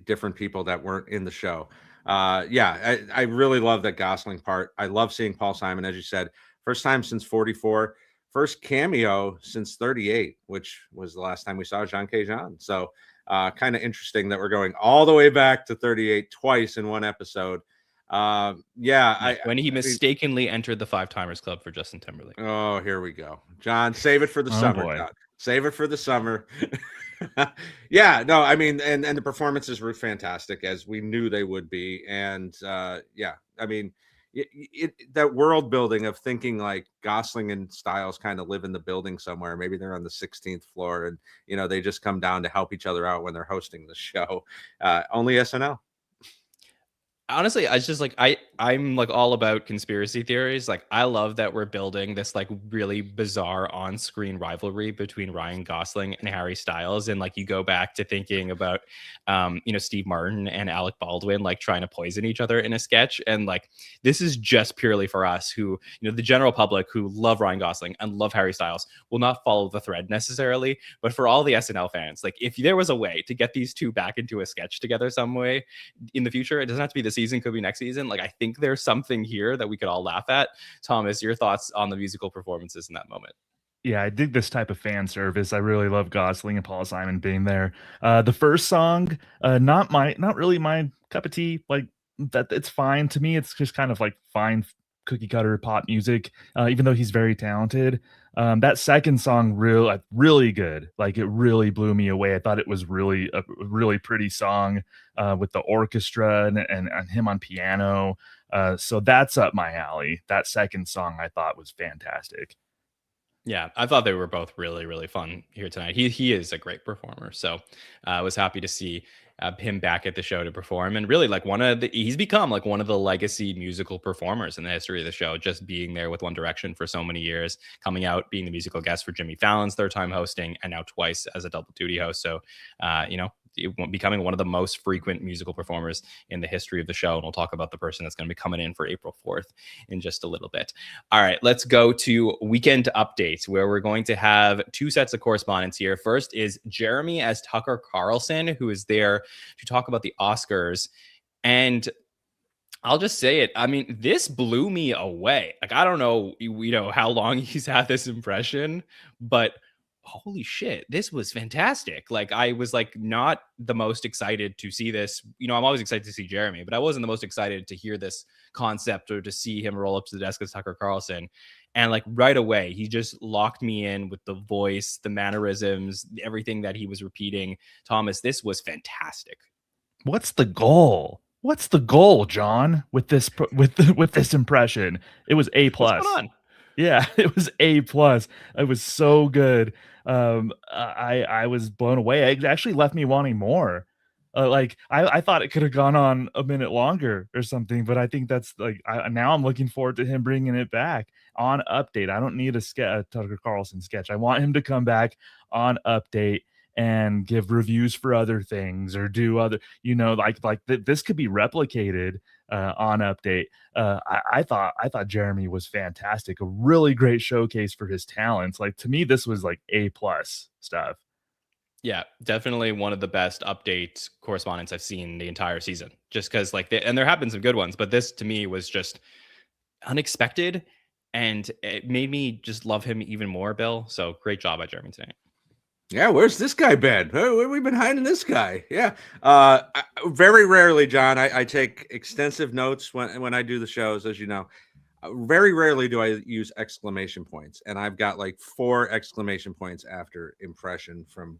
different people that weren't in the show. I really love that Gosling part. I love seeing Paul Simon, as you said, first time since 44, first cameo since 38, which was the last time we saw Jean Jean. So kind of interesting that we're going all the way back to 38 twice in one episode. When he mistakenly entered the 5-Timers Club for Justin Timberlake. Oh, here we go. John, save it for the summer. Boy. John. Save it for the summer. Yeah, no, I mean, and the performances were fantastic, as we knew they would be. And I mean, that world building of thinking like Gosling and Styles kind of live in the building somewhere. Maybe they're on the 16th floor, and they just come down to help each other out when they're hosting the show. Only SNL. Honestly, I was just like, I'm like all about conspiracy theories. Like I love that we're building this like really bizarre on-screen rivalry between Ryan Gosling and Harry Styles. And like you go back to thinking about Steve Martin and Alec Baldwin like trying to poison each other in a sketch. And like this is just purely for us who, the general public who love Ryan Gosling and love Harry Styles will not follow the thread necessarily. But for all the SNL fans, like if there was a way to get these two back into a sketch together some way in the future, it doesn't have to be the season, could be next season. Like I think there's something here that we could all laugh at. Thomas, your thoughts on the musical performances in that moment? Yeah, I dig this type of fan service. I really love Gosling and Paul Simon being there. The first song, not really my cup of tea. Like that, it's fine to me. It's just kind of like fine cookie cutter pop music. Even though he's very talented. That second song, really good. Like it really blew me away. I thought it was really a really pretty song with the orchestra and him on piano. So that's up my alley. That second song I thought was fantastic. Yeah, I thought they were both really, really fun here tonight. He is a great performer, so I was happy to see him back at the show to perform. And really, like he's become like one of the legacy musical performers in the history of the show. Just being there with One Direction for so many years, coming out, being the musical guest for Jimmy Fallon's third time hosting, and now twice as a double duty host. So, becoming one of the most frequent musical performers in the history of the show. And we'll talk about the person that's going to be coming in for April 4th in just a little bit. All right, let's go to weekend updates, where we're going to have two sets of correspondents here. First is Jeremy as Tucker Carlson, who is there to talk about the Oscars. And I'll just say it. I mean, this blew me away. Like, I don't know, how long he's had this impression, but holy shit, this was fantastic. Like I was like not the most excited to see this. I'm always excited to see Jeremy, but I wasn't the most excited to hear this concept or to see him roll up to the desk as Tucker Carlson. And like right away, he just locked me in with the voice, the mannerisms, everything that he was repeating. Thomas, this was fantastic. What's the goal? What's the goal, John, with this with this impression? It was A+. What's going on? Yeah, it was A+. It was so good. I was blown away. It actually left me wanting more. I thought it could have gone on a minute longer or something, but I think that's like now I'm looking forward to him bringing it back on Update. I don't need a Tucker Carlson sketch. I want him to come back on Update and give reviews for other things or do other, this could be replicated on Update. I thought Jeremy was fantastic. A really great showcase for his talents. Like to me, this was like A+ stuff. Yeah, definitely one of the best Update correspondents I've seen the entire season. Just because and there have been some good ones, but this to me was just unexpected, and it made me just love him even more, Bill. So great job by Jeremy tonight. Yeah, where's this guy been? Where have we been hiding this guy? Yeah. Very rarely, John, I take extensive notes when I do the shows, as you know. Very rarely do I use exclamation points, and I've got like 4 exclamation points after impression from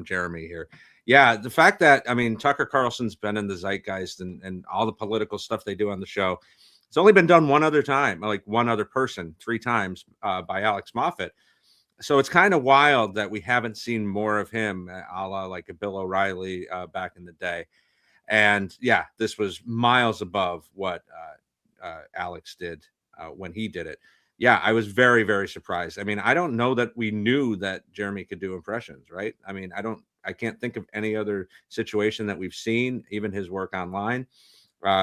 Jeremy here. Yeah, the fact that, Tucker Carlson's been in the zeitgeist and all the political stuff they do on the show. It's only been done one other time, like one other person, 3 times by Alex Moffat. So it's kind of wild that we haven't seen more of him, a la like a Bill O'Reilly back in the day. And yeah, this was miles above what Alex did when he did it. Yeah, I was very, very surprised. I don't know that we knew that Jeremy could do impressions, right? I can't think of any other situation that we've seen, even his work online.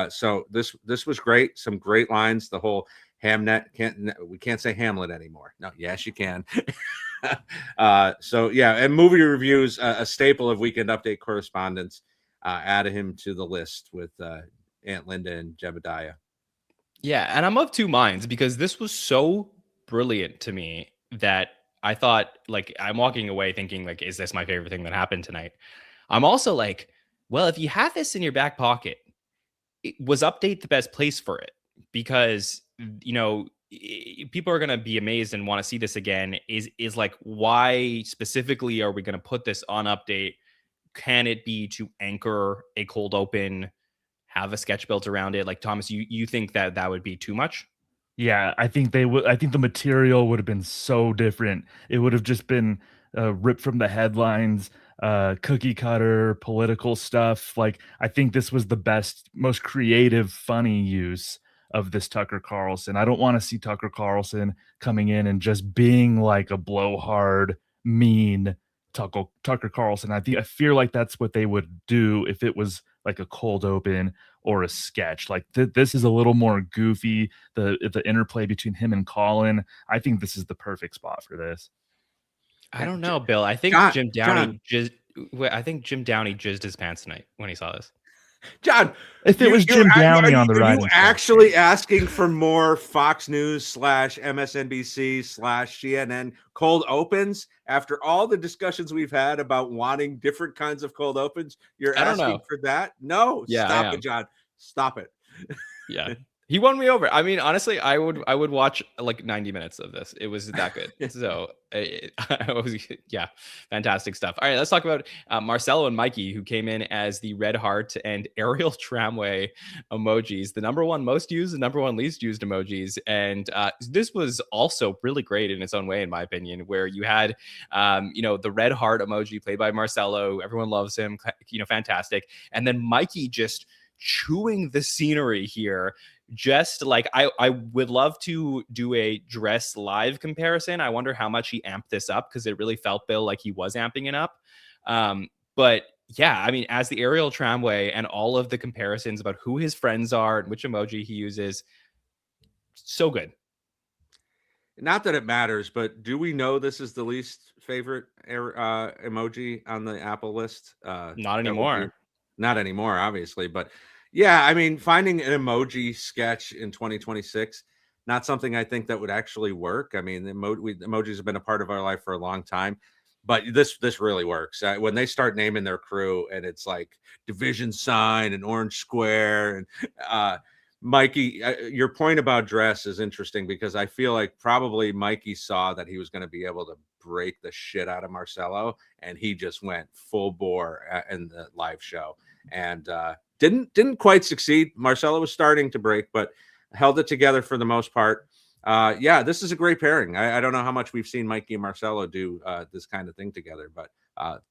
So this was great. Some great lines. The whole we can't say Hamlet anymore. No, yes, you can. So yeah, and movie reviews, a staple of Weekend Update correspondence. Added him to the list with Aunt Linda and Jebediah. Yeah, and I'm of two minds because this was so brilliant to me that I thought, like, I'm walking away thinking, like, is this my favorite thing that happened tonight? I'm also like, well, if you have this in your back pocket, was Update the best place for it? Because, people are going to be amazed and want to see this again. Is like, why specifically are we going to put this on Update? Can it be to anchor a cold open, have a sketch built around it? Like, Thomas, you think that would be too much? Yeah, I think they would. I think the material would have been so different. It would have just been ripped from the headlines. cookie cutter political stuff. Like, I think this was the best, most creative, funny use of this Tucker Carlson. I don't want to see Tucker Carlson coming in and just being like a blowhard, mean Tucker Carlson. I feel like that's what they would do if it was like a cold open or a sketch. Like this is a little more goofy. The interplay between him and Colin. I think this is the perfect spot for this. I don't know, Bill. I think John, Jim Downey just. I think Jim Downey jizzed his pants tonight when he saw this. John, if it was Jim Downey on the ride, are you actually asking for more Fox News / MSNBC / CNN cold opens after all the discussions we've had about wanting different kinds of cold opens? You're asking for that? No, yeah, stop it, John. Stop it. Yeah. He won me over. I mean, honestly, I would watch like 90 minutes of this. It was that good. So yeah, fantastic stuff. All right, let's talk about Marcelo and Mikey, who came in as the red heart and aerial tramway emojis, the number one most used and number one least used emojis. And this was also really great in its own way, in my opinion, where you had, the red heart emoji played by Marcelo. Everyone loves him, fantastic. And then Mikey just chewing the scenery here. Just like I would love to do a dress live comparison. I wonder how much he amped this up, because it really felt, Bill, like he was amping it up. But yeah, I mean, as the aerial tramway and all of the comparisons about who his friends are and which emoji he uses, so good. Not that it matters, but do we know this is the least favorite emoji on the Apple list? Not anymore. Not anymore, obviously, but yeah, I mean, finding an emoji sketch in 2026, not something I think that would actually work. I mean, emojis have been a part of our life for a long time, but this really works. When they start naming their crew and it's like division sign and orange square, and Mikey, your point about dress is interesting, because I feel like probably Mikey saw that he was going to be able to break the shit out of Marcelo, and he just went full bore in the live show, and didn't quite succeed. Marcelo was starting to break, but held it together for the most part. Yeah, this is a great pairing. I don't know how much we've seen Mikey and Marcelo do this kind of thing together, but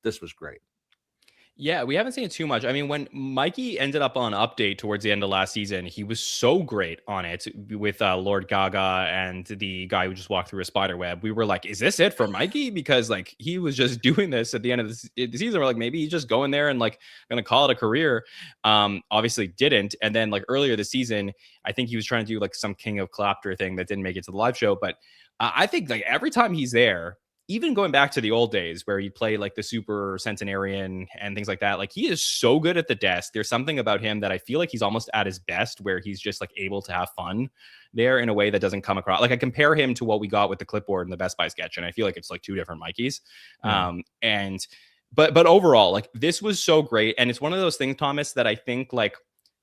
this was great. Yeah, we haven't seen it too much. I mean, when Mikey ended up on Update towards the end of last season, he was so great on it with Lord Gaga and the guy who just walked through a spider web. We were like, is this it for Mikey? Because like he was just doing this at the end of the season. We're like, maybe he's just going there and like going to call it a career. Obviously didn't. And then like earlier this season, I think he was trying to do like some King of Clapter thing that didn't make it to the live show. But I think like every time he's there, even going back to the old days where he'd play like the super centenarian and things like that, like he is so good at the desk. There's something about him that I feel like he's almost at his best, where he's just like able to have fun there in a way that doesn't come across. Like I compare him to what we got with the clipboard and the Best Buy sketch, and I feel like it's like two different Mikeys. But overall, like this was so great. And it's one of those things, Thomas, that I think like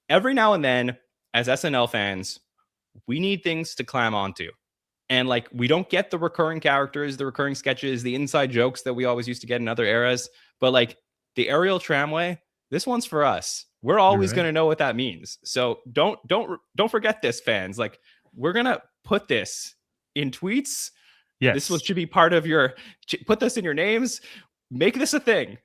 every now and then as SNL fans, we need things to clam onto. And like, we don't get the recurring characters, the recurring sketches, the inside jokes that we always used to get in other eras. But like the aerial tramway, this one's for us. We're always going to know what that means. So don't forget this, fans. Like, we're going to put this in tweets. Yes. This should be part of put this in your names. Make this a thing.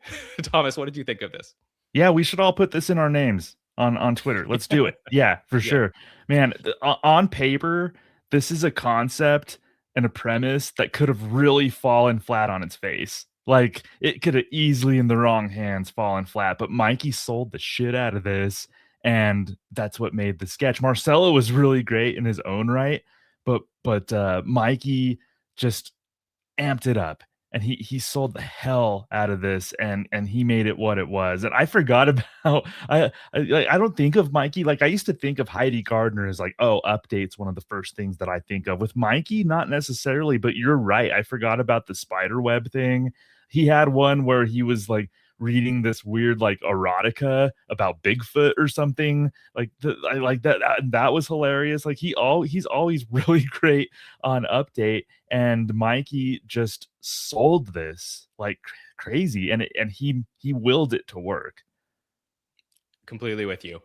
Thomas, what did you think of this? Yeah, we should all put this in our names on Twitter. Let's do it. Yeah, for sure. Man, on paper, this is a concept and a premise that could have really fallen flat on its face. Like, it could have easily, in the wrong hands, fallen flat. But Mikey sold the shit out of this, and that's what made the sketch. Marcelo was really great in his own right, but Mikey just amped it up. And he sold the hell out of this, and he made it what it was. And I forgot about I don't think of Mikey. Like, I used to think of Heidi Gardner as like, oh, Update's one of the first things that I think of. With Mikey, not necessarily, but you're right. I forgot about the spider web thing. He had one where he was like reading this weird like erotica about Bigfoot or something. Like I like that. That was hilarious. Like he's always really great on Update, and Mikey just sold this like crazy, and he willed it to work. Completely with you.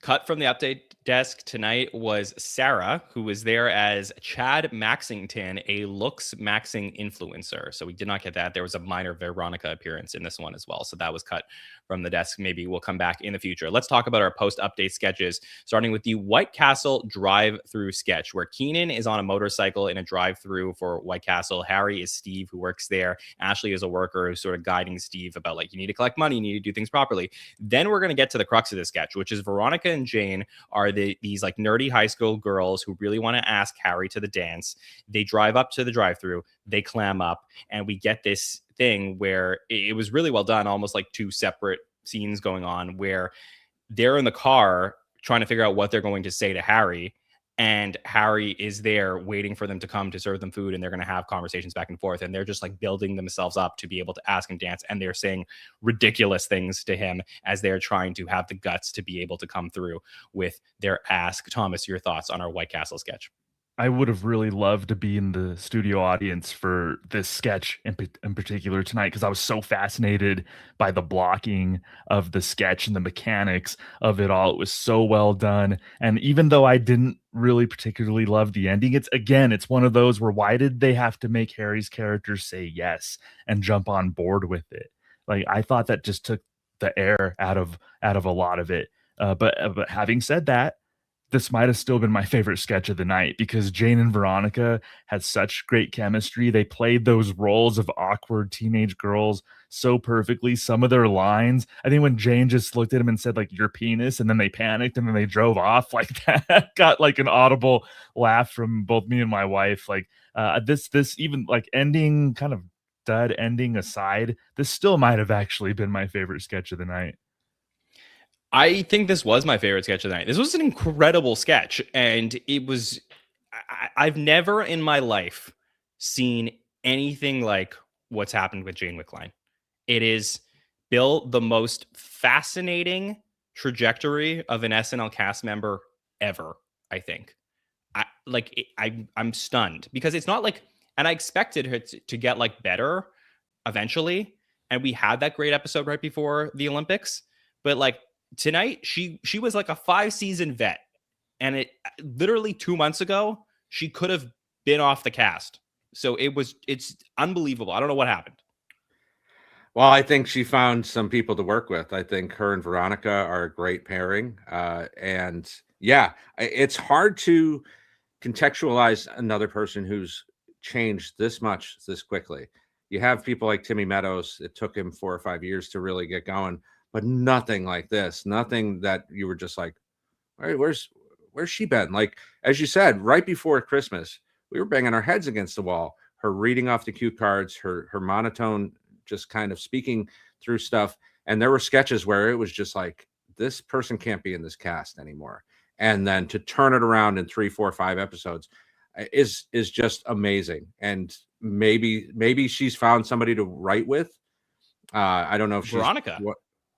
Cut from the update desk tonight was Sarah, who was there as Chad Maxington, a looks maxing influencer. So we did not get that. There was a minor Veronica appearance in this one as well. So that was cut from the desk. Maybe we'll come back in the future. Let's talk about our post-update sketches, starting with the White Castle drive-through sketch, where Keenan is on a motorcycle in a drive-through for White Castle. Harry is Steve, who works there. Ashley is a worker who's sort of guiding Steve about, like, you need to collect money, you need to do things properly. Then we're going to get to the crux of the sketch, which is Veronica and Jane are these like nerdy high school girls who really want to ask Harry to the dance. They drive up to the drive-through, they clam up, and we get this thing where it was really well done, almost like two separate scenes going on, where they're in the car trying to figure out what they're going to say to Harry, and Harry is there waiting for them to come to serve them food, and they're going to have conversations back and forth, and they're just like building themselves up to be able to ask him dance, and they're saying ridiculous things to him as they're trying to have the guts to be able to come through with their ask. Thomas, your thoughts on our White Castle sketch? I would have really loved to be in the studio audience for this sketch in particular tonight, because I was so fascinated by the blocking of the sketch and the mechanics of it all. It was so well done. And even though I didn't really particularly love the ending, it's one of those where, why did they have to make Harry's character say yes and jump on board with it? Like, I thought that just took the air out of a lot of it. But having said that, this might have still been my favorite sketch of the night, because Jane and Veronica had such great chemistry. They played those roles of awkward teenage girls so perfectly. Some of their lines, I think when Jane just looked at him and said, like, your penis, and then they panicked and then they drove off, like, that got like an audible laugh from both me and my wife. Like, this even, like, ending, kind of dud ending aside, this still might have actually been my favorite sketch of the night. I think this was my favorite sketch of the night. This was an incredible sketch, and it was. I've never in my life seen anything like what's happened with Jane Wickline. It is, Bill, the most fascinating trajectory of an SNL cast member ever, I think. I'm stunned, because it's not like, and I expected her to get like better eventually, and we had that great episode right before the Olympics, but like, tonight, she was like a 5-season vet, and it literally 2 months ago she could have been off the cast. So it's unbelievable. I don't know what happened. Well, I think she found some people to work with. I think her and Veronica are a great pairing, and yeah, it's hard to contextualize another person who's changed this much this quickly. You have people like Timmy Meadows. It took him 4 or 5 years to really get going. But nothing like this, nothing that you were just like, all right, where's she been? Like, as you said, right before Christmas, we were banging our heads against the wall. Her reading off the cue cards, her monotone, just kind of speaking through stuff. And there were sketches where it was just like, this person can't be in this cast anymore. And then to turn it around in 3, 4, 5 episodes is just amazing. And maybe she's found somebody to write with. I don't know if Veronica.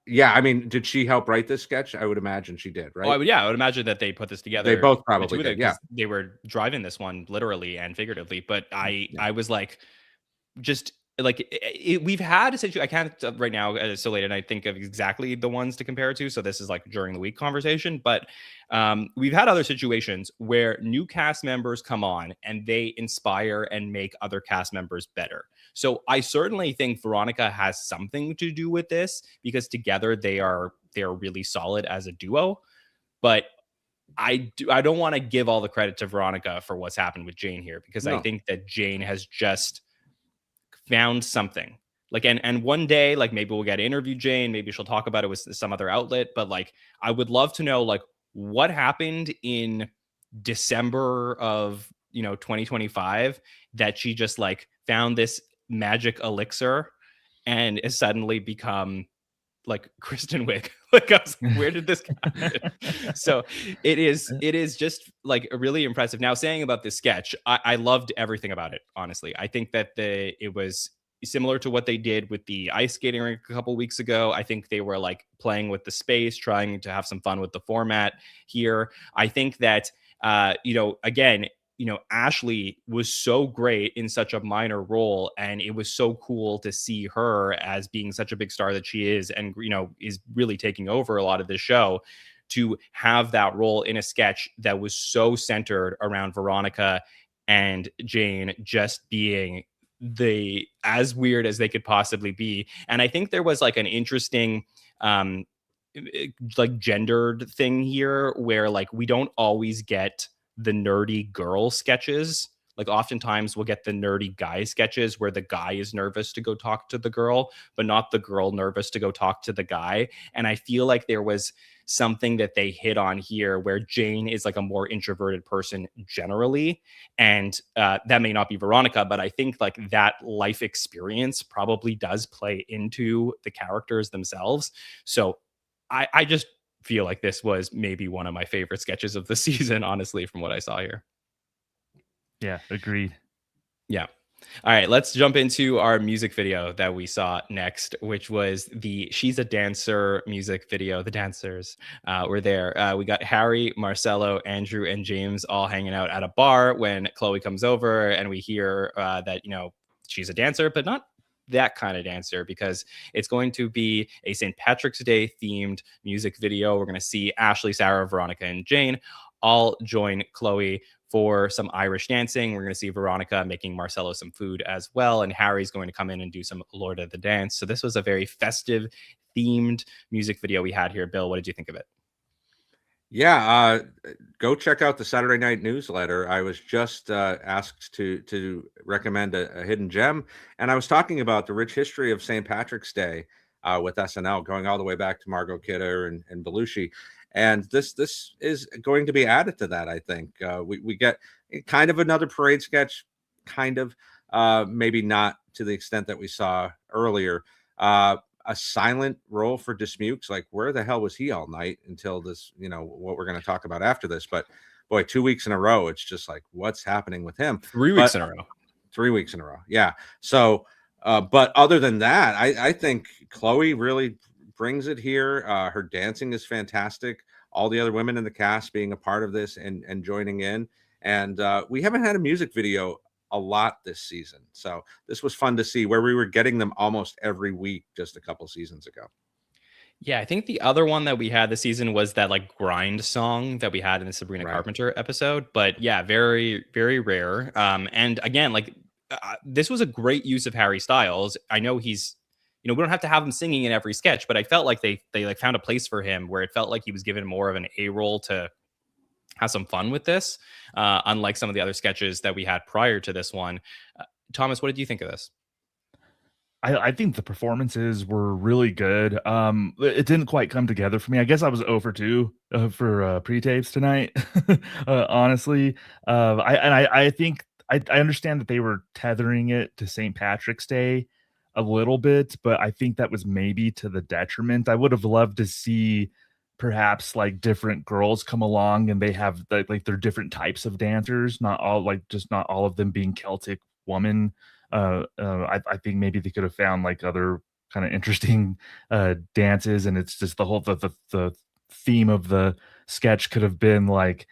Yeah, I mean, did she help write this sketch? I would imagine she did, right? I would imagine that they put this together. They both probably did, yeah. They were driving this one literally and figuratively, but I was like, just like, we've had a situation. I can't right now, so late at night, think of exactly the ones to compare it to. So this is like during the week conversation, but we've had other situations where new cast members come on and they inspire and make other cast members better. So I certainly think Veronica has something to do with this, because together they're really solid as a duo. But I don't want to give all the credit to Veronica for what's happened with Jane here, because I think that Jane has just found something. Like, and one day, like, maybe we'll get to interview Jane, maybe she'll talk about it with some other outlet, but like, I would love to know, like, what happened in December of 2025 that she just like found this magic elixir and has suddenly become like Kristen Wiig. Like, I was like, where did this happen? So it is just like really impressive. Now, saying about this sketch, I loved everything about it, honestly. I think that it was similar to what they did with the ice skating rink a couple weeks ago. I think they were like playing with the space, trying to have some fun with the format here. I think that again, Ashley was so great in such a minor role, and it was so cool to see her as being such a big star that she is, and is really taking over a lot of this show, to have that role in a sketch that was so centered around Veronica and Jane just being the as weird as they could possibly be. And I think there was like an interesting like gendered thing here where like we don't always get the nerdy girl sketches. Like oftentimes we'll get the nerdy guy sketches where the guy is nervous to go talk to the girl, but not the girl nervous to go talk to the guy. And I feel like there was something that they hit on here where Jane is like a more introverted person generally. And that may not be Veronica, but I think like that life experience probably does play into the characters themselves. So I just feel like this was maybe one of my favorite sketches of the season, honestly, from what I saw here. Yeah, agreed. Yeah. All right, let's jump into our music video that we saw next, which was the She's a Dancer music video. The dancers were there. We got Harry, Marcelo, Andrew, and James all hanging out at a bar when Chloe comes over, and we hear that, you know, she's a dancer, but not that kind of dancer, because it's going to be a St. Patrick's Day themed music video. We're going to see Ashley, Sarah, Veronica, and Jane all join Chloe for some Irish dancing. We're going to see Veronica making Marcelo some food as well, and Harry's going to come in and do some Lord of the Dance. So this was a very festive themed music video we had here. Bill, what did you think of it? Yeah, go check out the Saturday Night newsletter. I was just asked to recommend a hidden gem, and I was talking about the rich history of St. Patrick's Day with SNL, going all the way back to Margot Kidder and Belushi, and this is going to be added to that. I think we get kind of another parade sketch, kind of maybe not to the extent that we saw earlier. A silent role for Dismukes. Like, where the hell was he all night until this, you know, what we're going to talk about after this. But boy, 2 weeks in a row, it's just like, what's happening with him? 3 weeks in a row. 3 weeks in a row. Yeah. So, but other than that, I think Chloe really brings it here. Her dancing is fantastic. All the other women in the cast being a part of this and joining in. And we haven't had a music video a lot this season, so this was fun to see, where we were getting them almost every week just a couple seasons ago. Yeah, I think the other one that we had this season was that like grind song that we had in the Sabrina Carpenter episode. But yeah, very, very rare. And again, like this was a great use of Harry Styles. I know he's, you know, we don't have to have him singing in every sketch, but I felt like they like found a place for him where it felt like he was given more of an A role to have some fun with this, unlike some of the other sketches that we had prior to this one. Thomas, what did you think of this? I think the performances were really good. It didn't quite come together for me. I guess I was over 2 for pre-tapes tonight. Honestly, I think I understand that they were tethering it to St. Patrick's Day a little bit, but I think that was maybe to the detriment. I would have loved to see perhaps like different girls come along and they have like their different types of dancers, not all like just not all of them being Celtic woman. I think maybe they could have found like other kind of interesting dances, and it's just the whole the theme of the sketch could have been like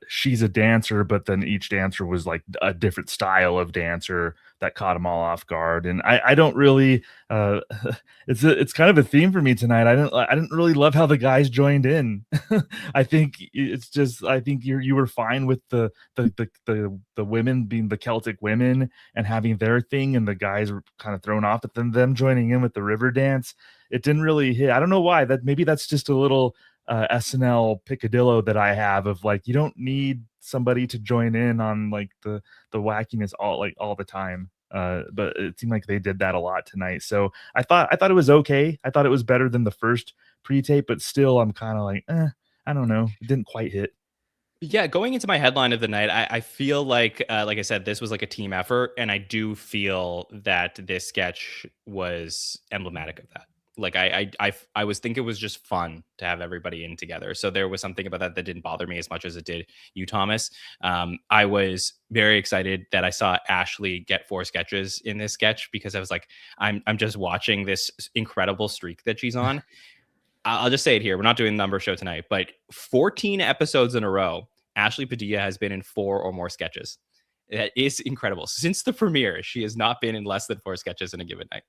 she's a dancer, but then each dancer was like a different style of dancer that caught them all off guard. And I don't really it's kind of a theme for me tonight. I didn't really love how the guys joined in. I think it's just, I think you were fine with the women being the Celtic women and having their thing, and the guys were kind of thrown off, but then them joining in with the river dance, it didn't really hit. I don't know why. That maybe that's just a little SNL picadillo that I have of like, you don't need somebody to join in on like the wackiness all the time. But it seemed like they did that a lot tonight. So I thought it was okay. I thought it was better than the first pre-tape, but still I'm kind of like, I don't know. It didn't quite hit. Yeah, going into my headline of the night, I feel like I said, this was like a team effort, and I do feel that this sketch was emblematic of that. Like I was think it was just fun to have everybody in together. So there was something about that didn't bother me as much as it did you, Thomas. I was very excited that I saw Ashley get 4 sketches in this sketch, because I was like, I'm just watching this incredible streak that she's on. I'll just say it here. We're not doing the number show tonight, but 14 episodes in a row, Ashley Padilla has been in 4 or more sketches. That is incredible. Since the premiere, she has not been in less than 4 sketches in a given night.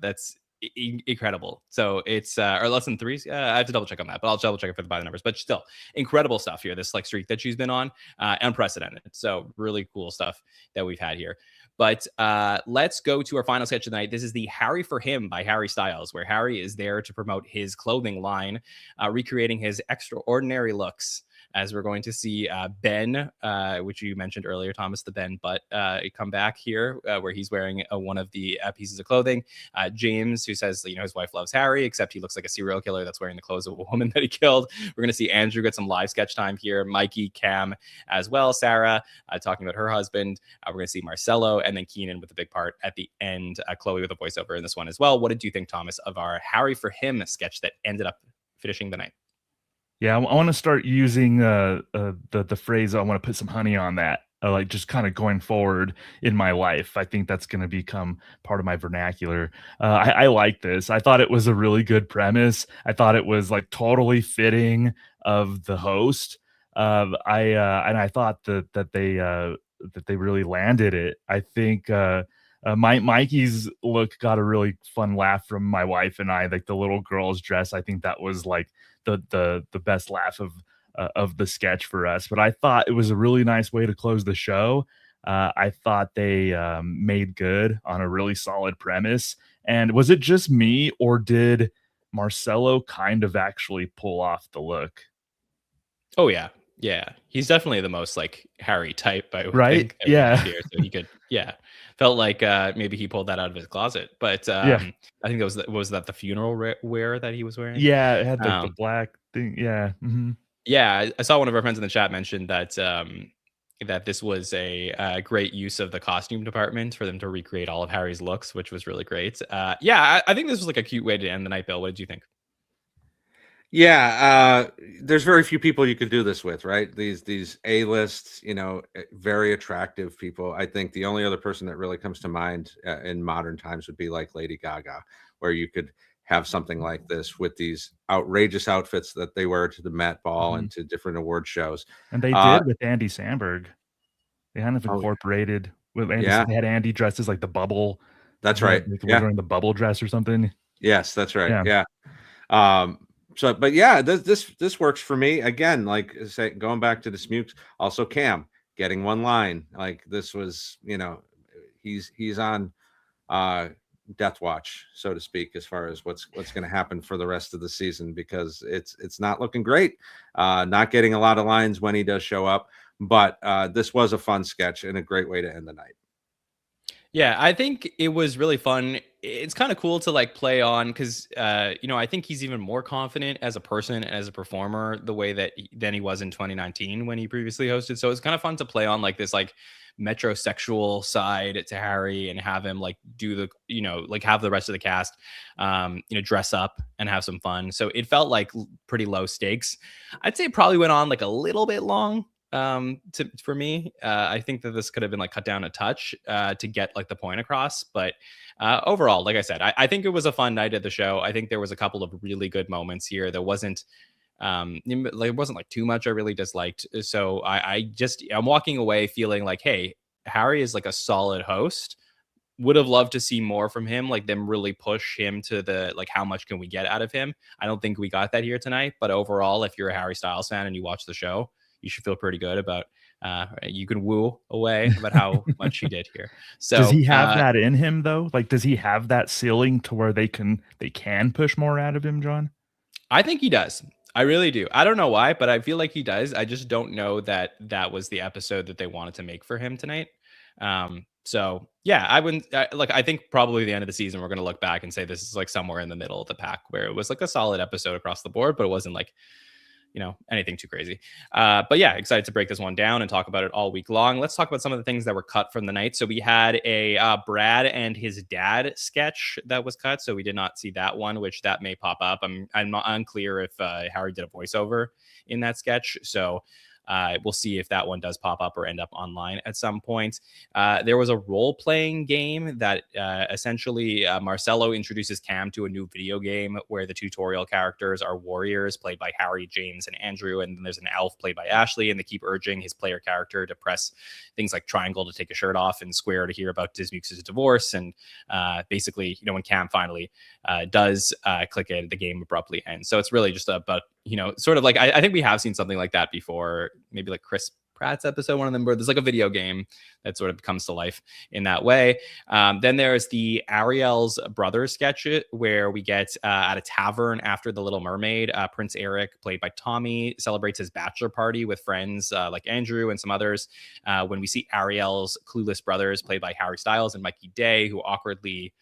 That's incredible. So it's or less than three. I have to double check on that, but I'll double check it for the by the numbers. But still, incredible stuff here. This like streak that she's been on, unprecedented. So really cool stuff that we've had here. But let's go to our final sketch of the night. This is the Harry for Him by Harry Styles, where Harry is there to promote his clothing line, recreating his extraordinary looks. As we're going to see Ben, which you mentioned earlier, Thomas, the Ben Butt, come back here, where he's wearing one of the pieces of clothing. James, who says, his wife loves Harry, except he looks like a serial killer that's wearing the clothes of a woman that he killed. We're going to see Andrew get some live sketch time here. Mikey, Cam as well. Sarah talking about her husband. We're going to see Marcelo, and then Keenan with a big part at the end. Chloe with a voiceover in this one as well. What did you think, Thomas, of our Harry for Him sketch that ended up finishing the night? Yeah, I want to start using the phrase, I want to put some honey on that, like just kind of going forward in my life. I think that's going to become part of my vernacular. I like this. I thought it was a really good premise. I thought it was like totally fitting of the host. I thought that they really landed it. I think Mikey's look got a really fun laugh from my wife and I. Like the little girl's dress, I think that was like the best laugh of the sketch for us. But I thought it was a really nice way to close the show. I thought they made good on a really solid premise. And was it just me, or did Marcelo kind of actually pull off the look? Oh yeah. He's definitely the most like Harry type, I would Right? think, that we Yeah. have here. So he could, felt like maybe he pulled that out of his closet. But Yeah. I think was that the funeral wear that he was wearing? Yeah, it had like the Um, black thing. Yeah. yeah, I saw one of our friends in the chat mention that that this was a great use of the costume department for them to recreate all of Harry's looks, which was really great. I think this was like a cute way to end the night, Bill. What did you think? Yeah, there's very few people you could do this with, right? These A-lists, very attractive people. I think the only other person that really comes to mind in modern times would be like Lady Gaga, where you could have something like this with these outrageous outfits that they wear to the Met Ball Mhm. and to different award shows. And they Uh, did with Andy Samberg. They kind of oh incorporated with Andy. yeah, They had Andy dressed as like the bubble, that's right. like was Yeah, wearing the bubble dress or something. yes, that's right. Yeah. Yeah. But yeah, this works for me. Again, like say, going back to the Smukes, also Cam getting one line. Like this was, he's on death watch, so to speak, as far as what's going to happen for the rest of the season, because it's not looking great. Not getting a lot of lines when he does show up, but this was a fun sketch and a great way to end the night. Yeah, I think it was really fun. It's kind of cool to like play on because, I think he's even more confident as a person and as a performer the way that than he was in 2019 when he previously hosted. So it's kind of fun to play on like this like metrosexual side to Harry and have him like do the, like have the rest of the cast, dress up and have some fun. So it felt like pretty low stakes. I'd say it probably went on like a little bit long for me. I think that this could have been like cut down a touch to get like the point across, but overall, like I said, I think it was a fun night at the show. I think there was a couple of really good moments here. There wasn't it wasn't like too much I really disliked. So I'm walking away feeling like, hey, Harry is like a solid host. Would have loved to see more from him, like them really push him to the like how much can we get out of him. I don't think we got that here tonight, but overall, if you're a Harry Styles fan and you watch the show, you should feel pretty good about you can woo away about how much he did here. So Does he have that in him though? Like, does he have that ceiling to where they can push more out of him, John? I think he does. I really do. I don't know why, but I feel like he does. I just don't know that that was the episode that they wanted to make for him tonight. So yeah, I wouldn't I think probably the end of the season, we're going to look back and say this is like somewhere in the middle of the pack where it was like a solid episode across the board, but it wasn't like, anything too crazy. But yeah, excited to break this one down and talk about it all week long. Let's talk about some of the things that were cut from the night. So we had a Brad and his dad sketch that was cut. So we did not see that one, which that may pop up. I'm not unclear if Harry did a voiceover in that sketch. So We'll see if that one does pop up or end up online at some point. There was a role-playing game that essentially Marcelo introduces Cam to a new video game where the tutorial characters are warriors played by Harry, James, and Andrew, and then there's an elf played by Ashley, and they keep urging his player character to press things like triangle to take a shirt off and square to hear about Dismuke's divorce. And basically, when Cam finally does click it, the game abruptly ends. So it's really just about, sort of like, I think we have seen something like that before, maybe like Chris Pratt's episode, one of them, where there's like a video game that sort of comes to life in that way. Then there's the Ariel's brother sketch where we get at a tavern after The Little Mermaid. Prince Eric, played by Tommy, celebrates his bachelor party with friends like Andrew and some others. When we see Ariel's clueless brothers, played by Harry Styles and Mikey Day, who awkwardly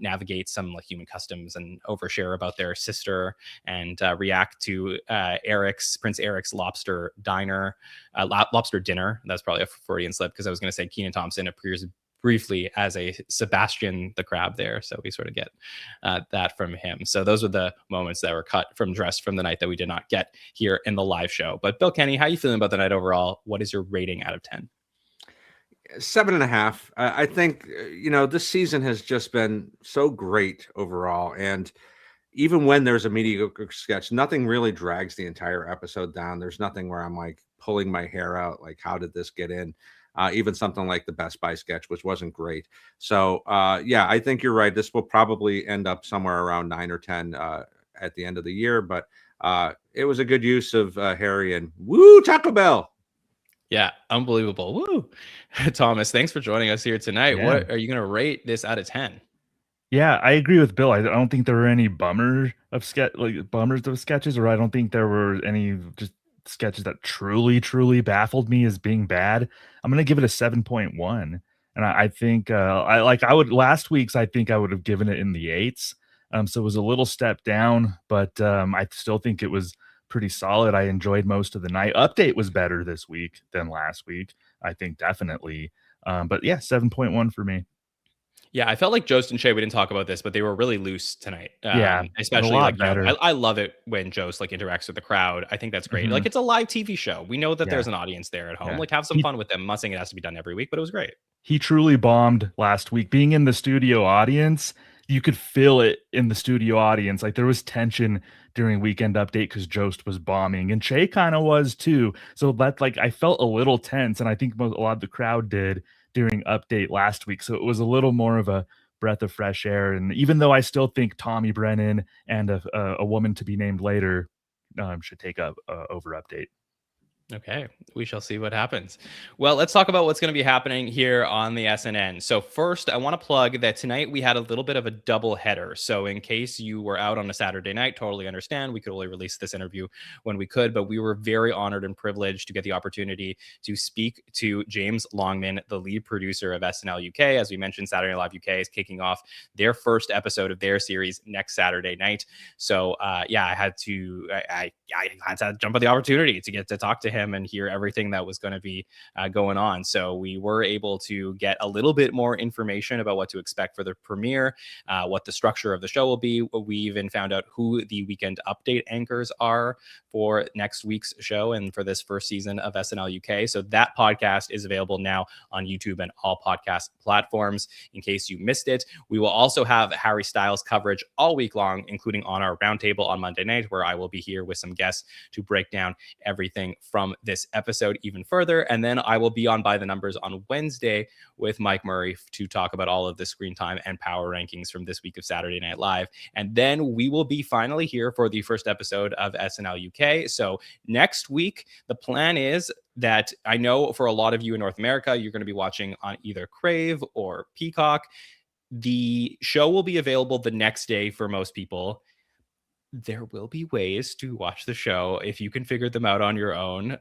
navigate some like human customs and overshare about their sister and react to Prince Eric's lobster dinner. Lobster dinner. That's probably a Freudian slip because I was going to say Kenan Thompson appears briefly as a Sebastian the Crab there. So we sort of get that from him. So those are the moments that were cut from Dress from the Night that we did not get here in the live show. But Bill Kenney, how are you feeling about the night overall? What is your rating out of 10? 7.5. I think, this season has just been so great overall. And even when there's a mediocre sketch, nothing really drags the entire episode down. There's nothing where I'm like pulling my hair out, like, how did this get in? Even something like the Best Buy sketch, which wasn't great. So, yeah, I think you're right. This will probably end up somewhere around 9 or 10 at the end of the year. But it was a good use of Harry and woo, Taco Bell. Yeah, unbelievable. Woo. Thomas, thanks for joining us here tonight. Yeah. What are you going to rate this out of 10? Yeah, I agree with Bill. I don't think there were any bummers of sketches, or I don't think there were any just sketches that truly baffled me as being bad. I'm gonna give it a 7.1, and I think last week's. I think I would have given it in the 8s. So it was a little step down, but I still think it was pretty solid. I enjoyed most of the night. Update was better this week than last week, I think, definitely. But yeah, 7.1 for me. Yeah, I felt like Jost and Shay, we didn't talk about this, but they were really loose tonight. Yeah, especially a lot like, better. I love it when Jost like interacts with the crowd. I think that's great. Mhm. Like, it's a live TV show. We know that Yeah. there's an audience there at home. Yeah. Like, have some fun with them. I'm not saying it has to be done every week, but it was great. He truly bombed last week. Being in the studio audience, you could feel it in the studio audience. Like, there was tension during Weekend Update because Jost was bombing, and Shay kind of was too. So that, like, I felt a little tense, and I think a lot of the crowd did during Update last week. So it was a little more of a breath of fresh air. And even though I still think Tommy Brennan and a woman to be named later should take up over Update. Okay, we shall see what happens. Well, let's talk about what's going to be happening here on the SNN. So first, I want to plug that tonight we had a little bit of a double header. So in case you were out on a Saturday night, totally understand. We could only release this interview when we could, but we were very honored and privileged to get the opportunity to speak to James Longman, the lead producer of SNL UK. As we mentioned, Saturday Night Live UK is kicking off their first episode of their series next Saturday night. So yeah, I had to jump at the opportunity to get to talk to him and hear everything that was going to be going on. So we were able to get a little bit more information about what to expect for the premiere, what the structure of the show will be. We even found out who the Weekend Update anchors are for next week's show and for this first season of SNL UK. So that podcast is available now on YouTube and all podcast platforms. In case you missed it, we will also have Harry Styles coverage all week long, including on our roundtable on Monday night, where I will be here with some guests to break down everything from this episode even further. And then I will be on By the Numbers on Wednesday with Mike Murray to talk about all of the screen time and power rankings from this week of Saturday Night Live. And then we will be finally here for the first episode of SNL UK. So next week, the plan is that I know for a lot of you in North America, you're going to be watching on either Crave or Peacock. The show will be available the next day for most people. There will be ways to watch the show if you can figure them out on your own,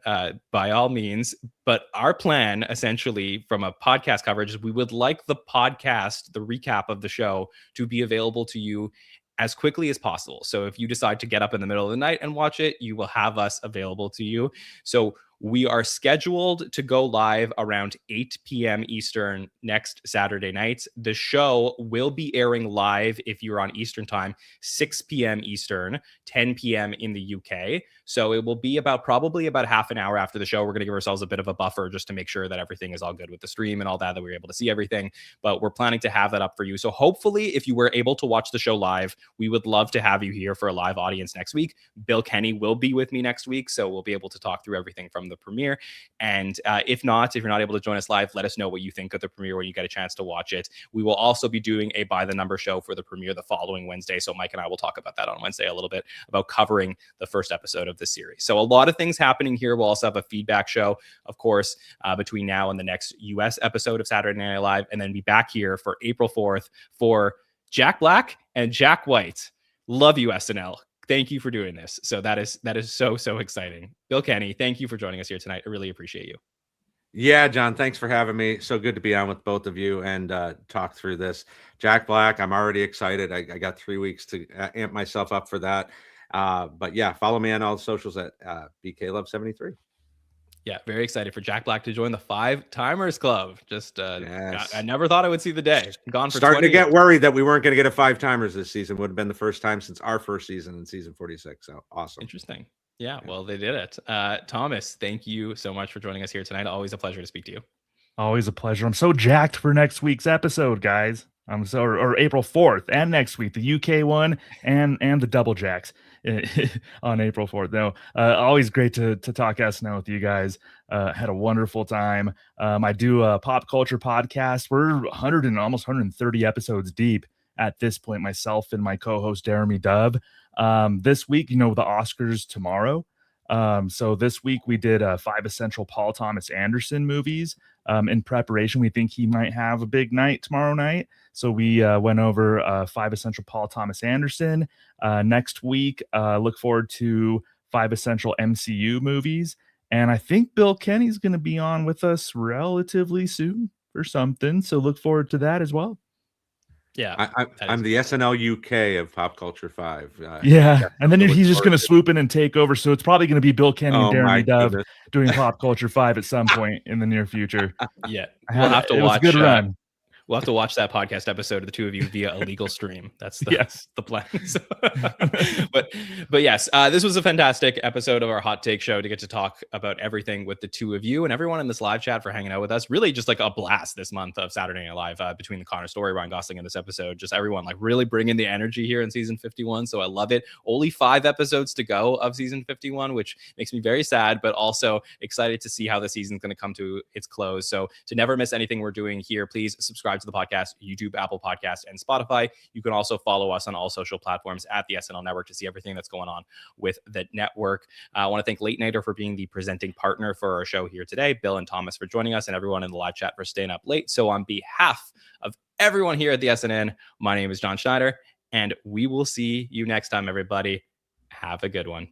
by all means. But our plan, essentially, from a podcast coverage, is we would like the podcast, the recap of the show, to be available to you as quickly as possible. So if you decide to get up in the middle of the night and watch it, you will have us available to you. So We are scheduled to go live around 8 p.m. Eastern next Saturday night. The show will be airing live if you're on Eastern time, 6 p.m. Eastern, 10 p.m. in the UK. So it will be probably about half an hour after the show. We're going to give ourselves a bit of a buffer just to make sure that everything is all good with the stream and all that we're able to see everything. But we're planning to have that up for you. So hopefully, if you were able to watch the show live, we would love to have you here for a live audience next week. Bill Kenney will be with me next week, so we'll be able to talk through everything from the premiere. And if you're not able to join us live, let us know what you think of the premiere when you get a chance to watch it. We will also be doing a by the number show for the premiere the following Wednesday. So Mike and I will talk about that on Wednesday a little bit, about covering the first episode of the series. So a lot of things happening here. We'll also have a feedback show, of course, between now and the next US episode of Saturday Night Live, and then be back here for April 4th for Jack Black and Jack White. Love you, SNL. Thank you for doing this. So that is so exciting. Bill Kenney, thank you for joining us here tonight. I really appreciate you. Yeah, John, thanks for having me. So good to be on with both of you and talk through this. Jack Black, I'm already excited. I got 3 weeks to amp myself up for that. But yeah, follow me on all the socials at BKLove73. Yeah, very excited for Jack Black to join the 5-Timers Club. Just, Yes. I never thought I would see the day. Gone for Starting 20 to get years. worried that we weren't going to get a 5-timers this season. Would have been the first time since our first season in season 46. So awesome. Interesting. Yeah, well, they did it. Thomas, thank you so much for joining us here tonight. Always a pleasure to speak to you. Always a pleasure. I'm so jacked for next week's episode, guys. I'm so or April 4th and next week, the UK one and the double jacks on April 4th. No, always great to talk SNL with you guys. Had a wonderful time. I do a pop culture podcast. We're 100 and almost 130 episodes deep at this point, myself and my co-host Jeremy Dove. This week, the Oscars tomorrow. So this week we did 5 essential Paul Thomas Anderson movies. In preparation, we think he might have a big night tomorrow night. So we went over 5 essential Paul Thomas Anderson. Next week, look forward to 5 essential MCU movies. And I think Bill Kenney's going to be on with us relatively soon for something. So look forward to that as well. Yeah, I'm the SNL UK of Pop Culture 5. Yeah, and then he's just going to swoop in and take over. So it's probably going to be Bill Kenney and Jeremy Dove doing Pop Culture 5 at some point in the near future. Yeah, we'll have to watch. It was a good run. We'll have to watch that podcast episode of the two of you via a legal stream. That's the plan. So, but yes, this was a fantastic episode of our Hot Take Show to get to talk about everything with the two of you and everyone in this live chat for hanging out with us. Really just like a blast this month of Saturday Night Live between the Connor Story, Ryan Gosling in this episode. Just everyone like really bringing the energy here in season 51. So I love it. Only 5 episodes to go of season 51, which makes me very sad, but also excited to see how the season's going to come to its close. So to never miss anything we're doing here, please subscribe to the podcast, YouTube, Apple Podcasts, and Spotify. You can also follow us on all social platforms at the SNL Network to see everything that's going on with the network. I want to thank Late Nighter for being the presenting partner for our show here today, Bill and Thomas for joining us, and everyone in the live chat for staying up late. So on behalf of everyone here at the SNN, my name is Jon Schneider, and we will see you next time, everybody. Have a good one.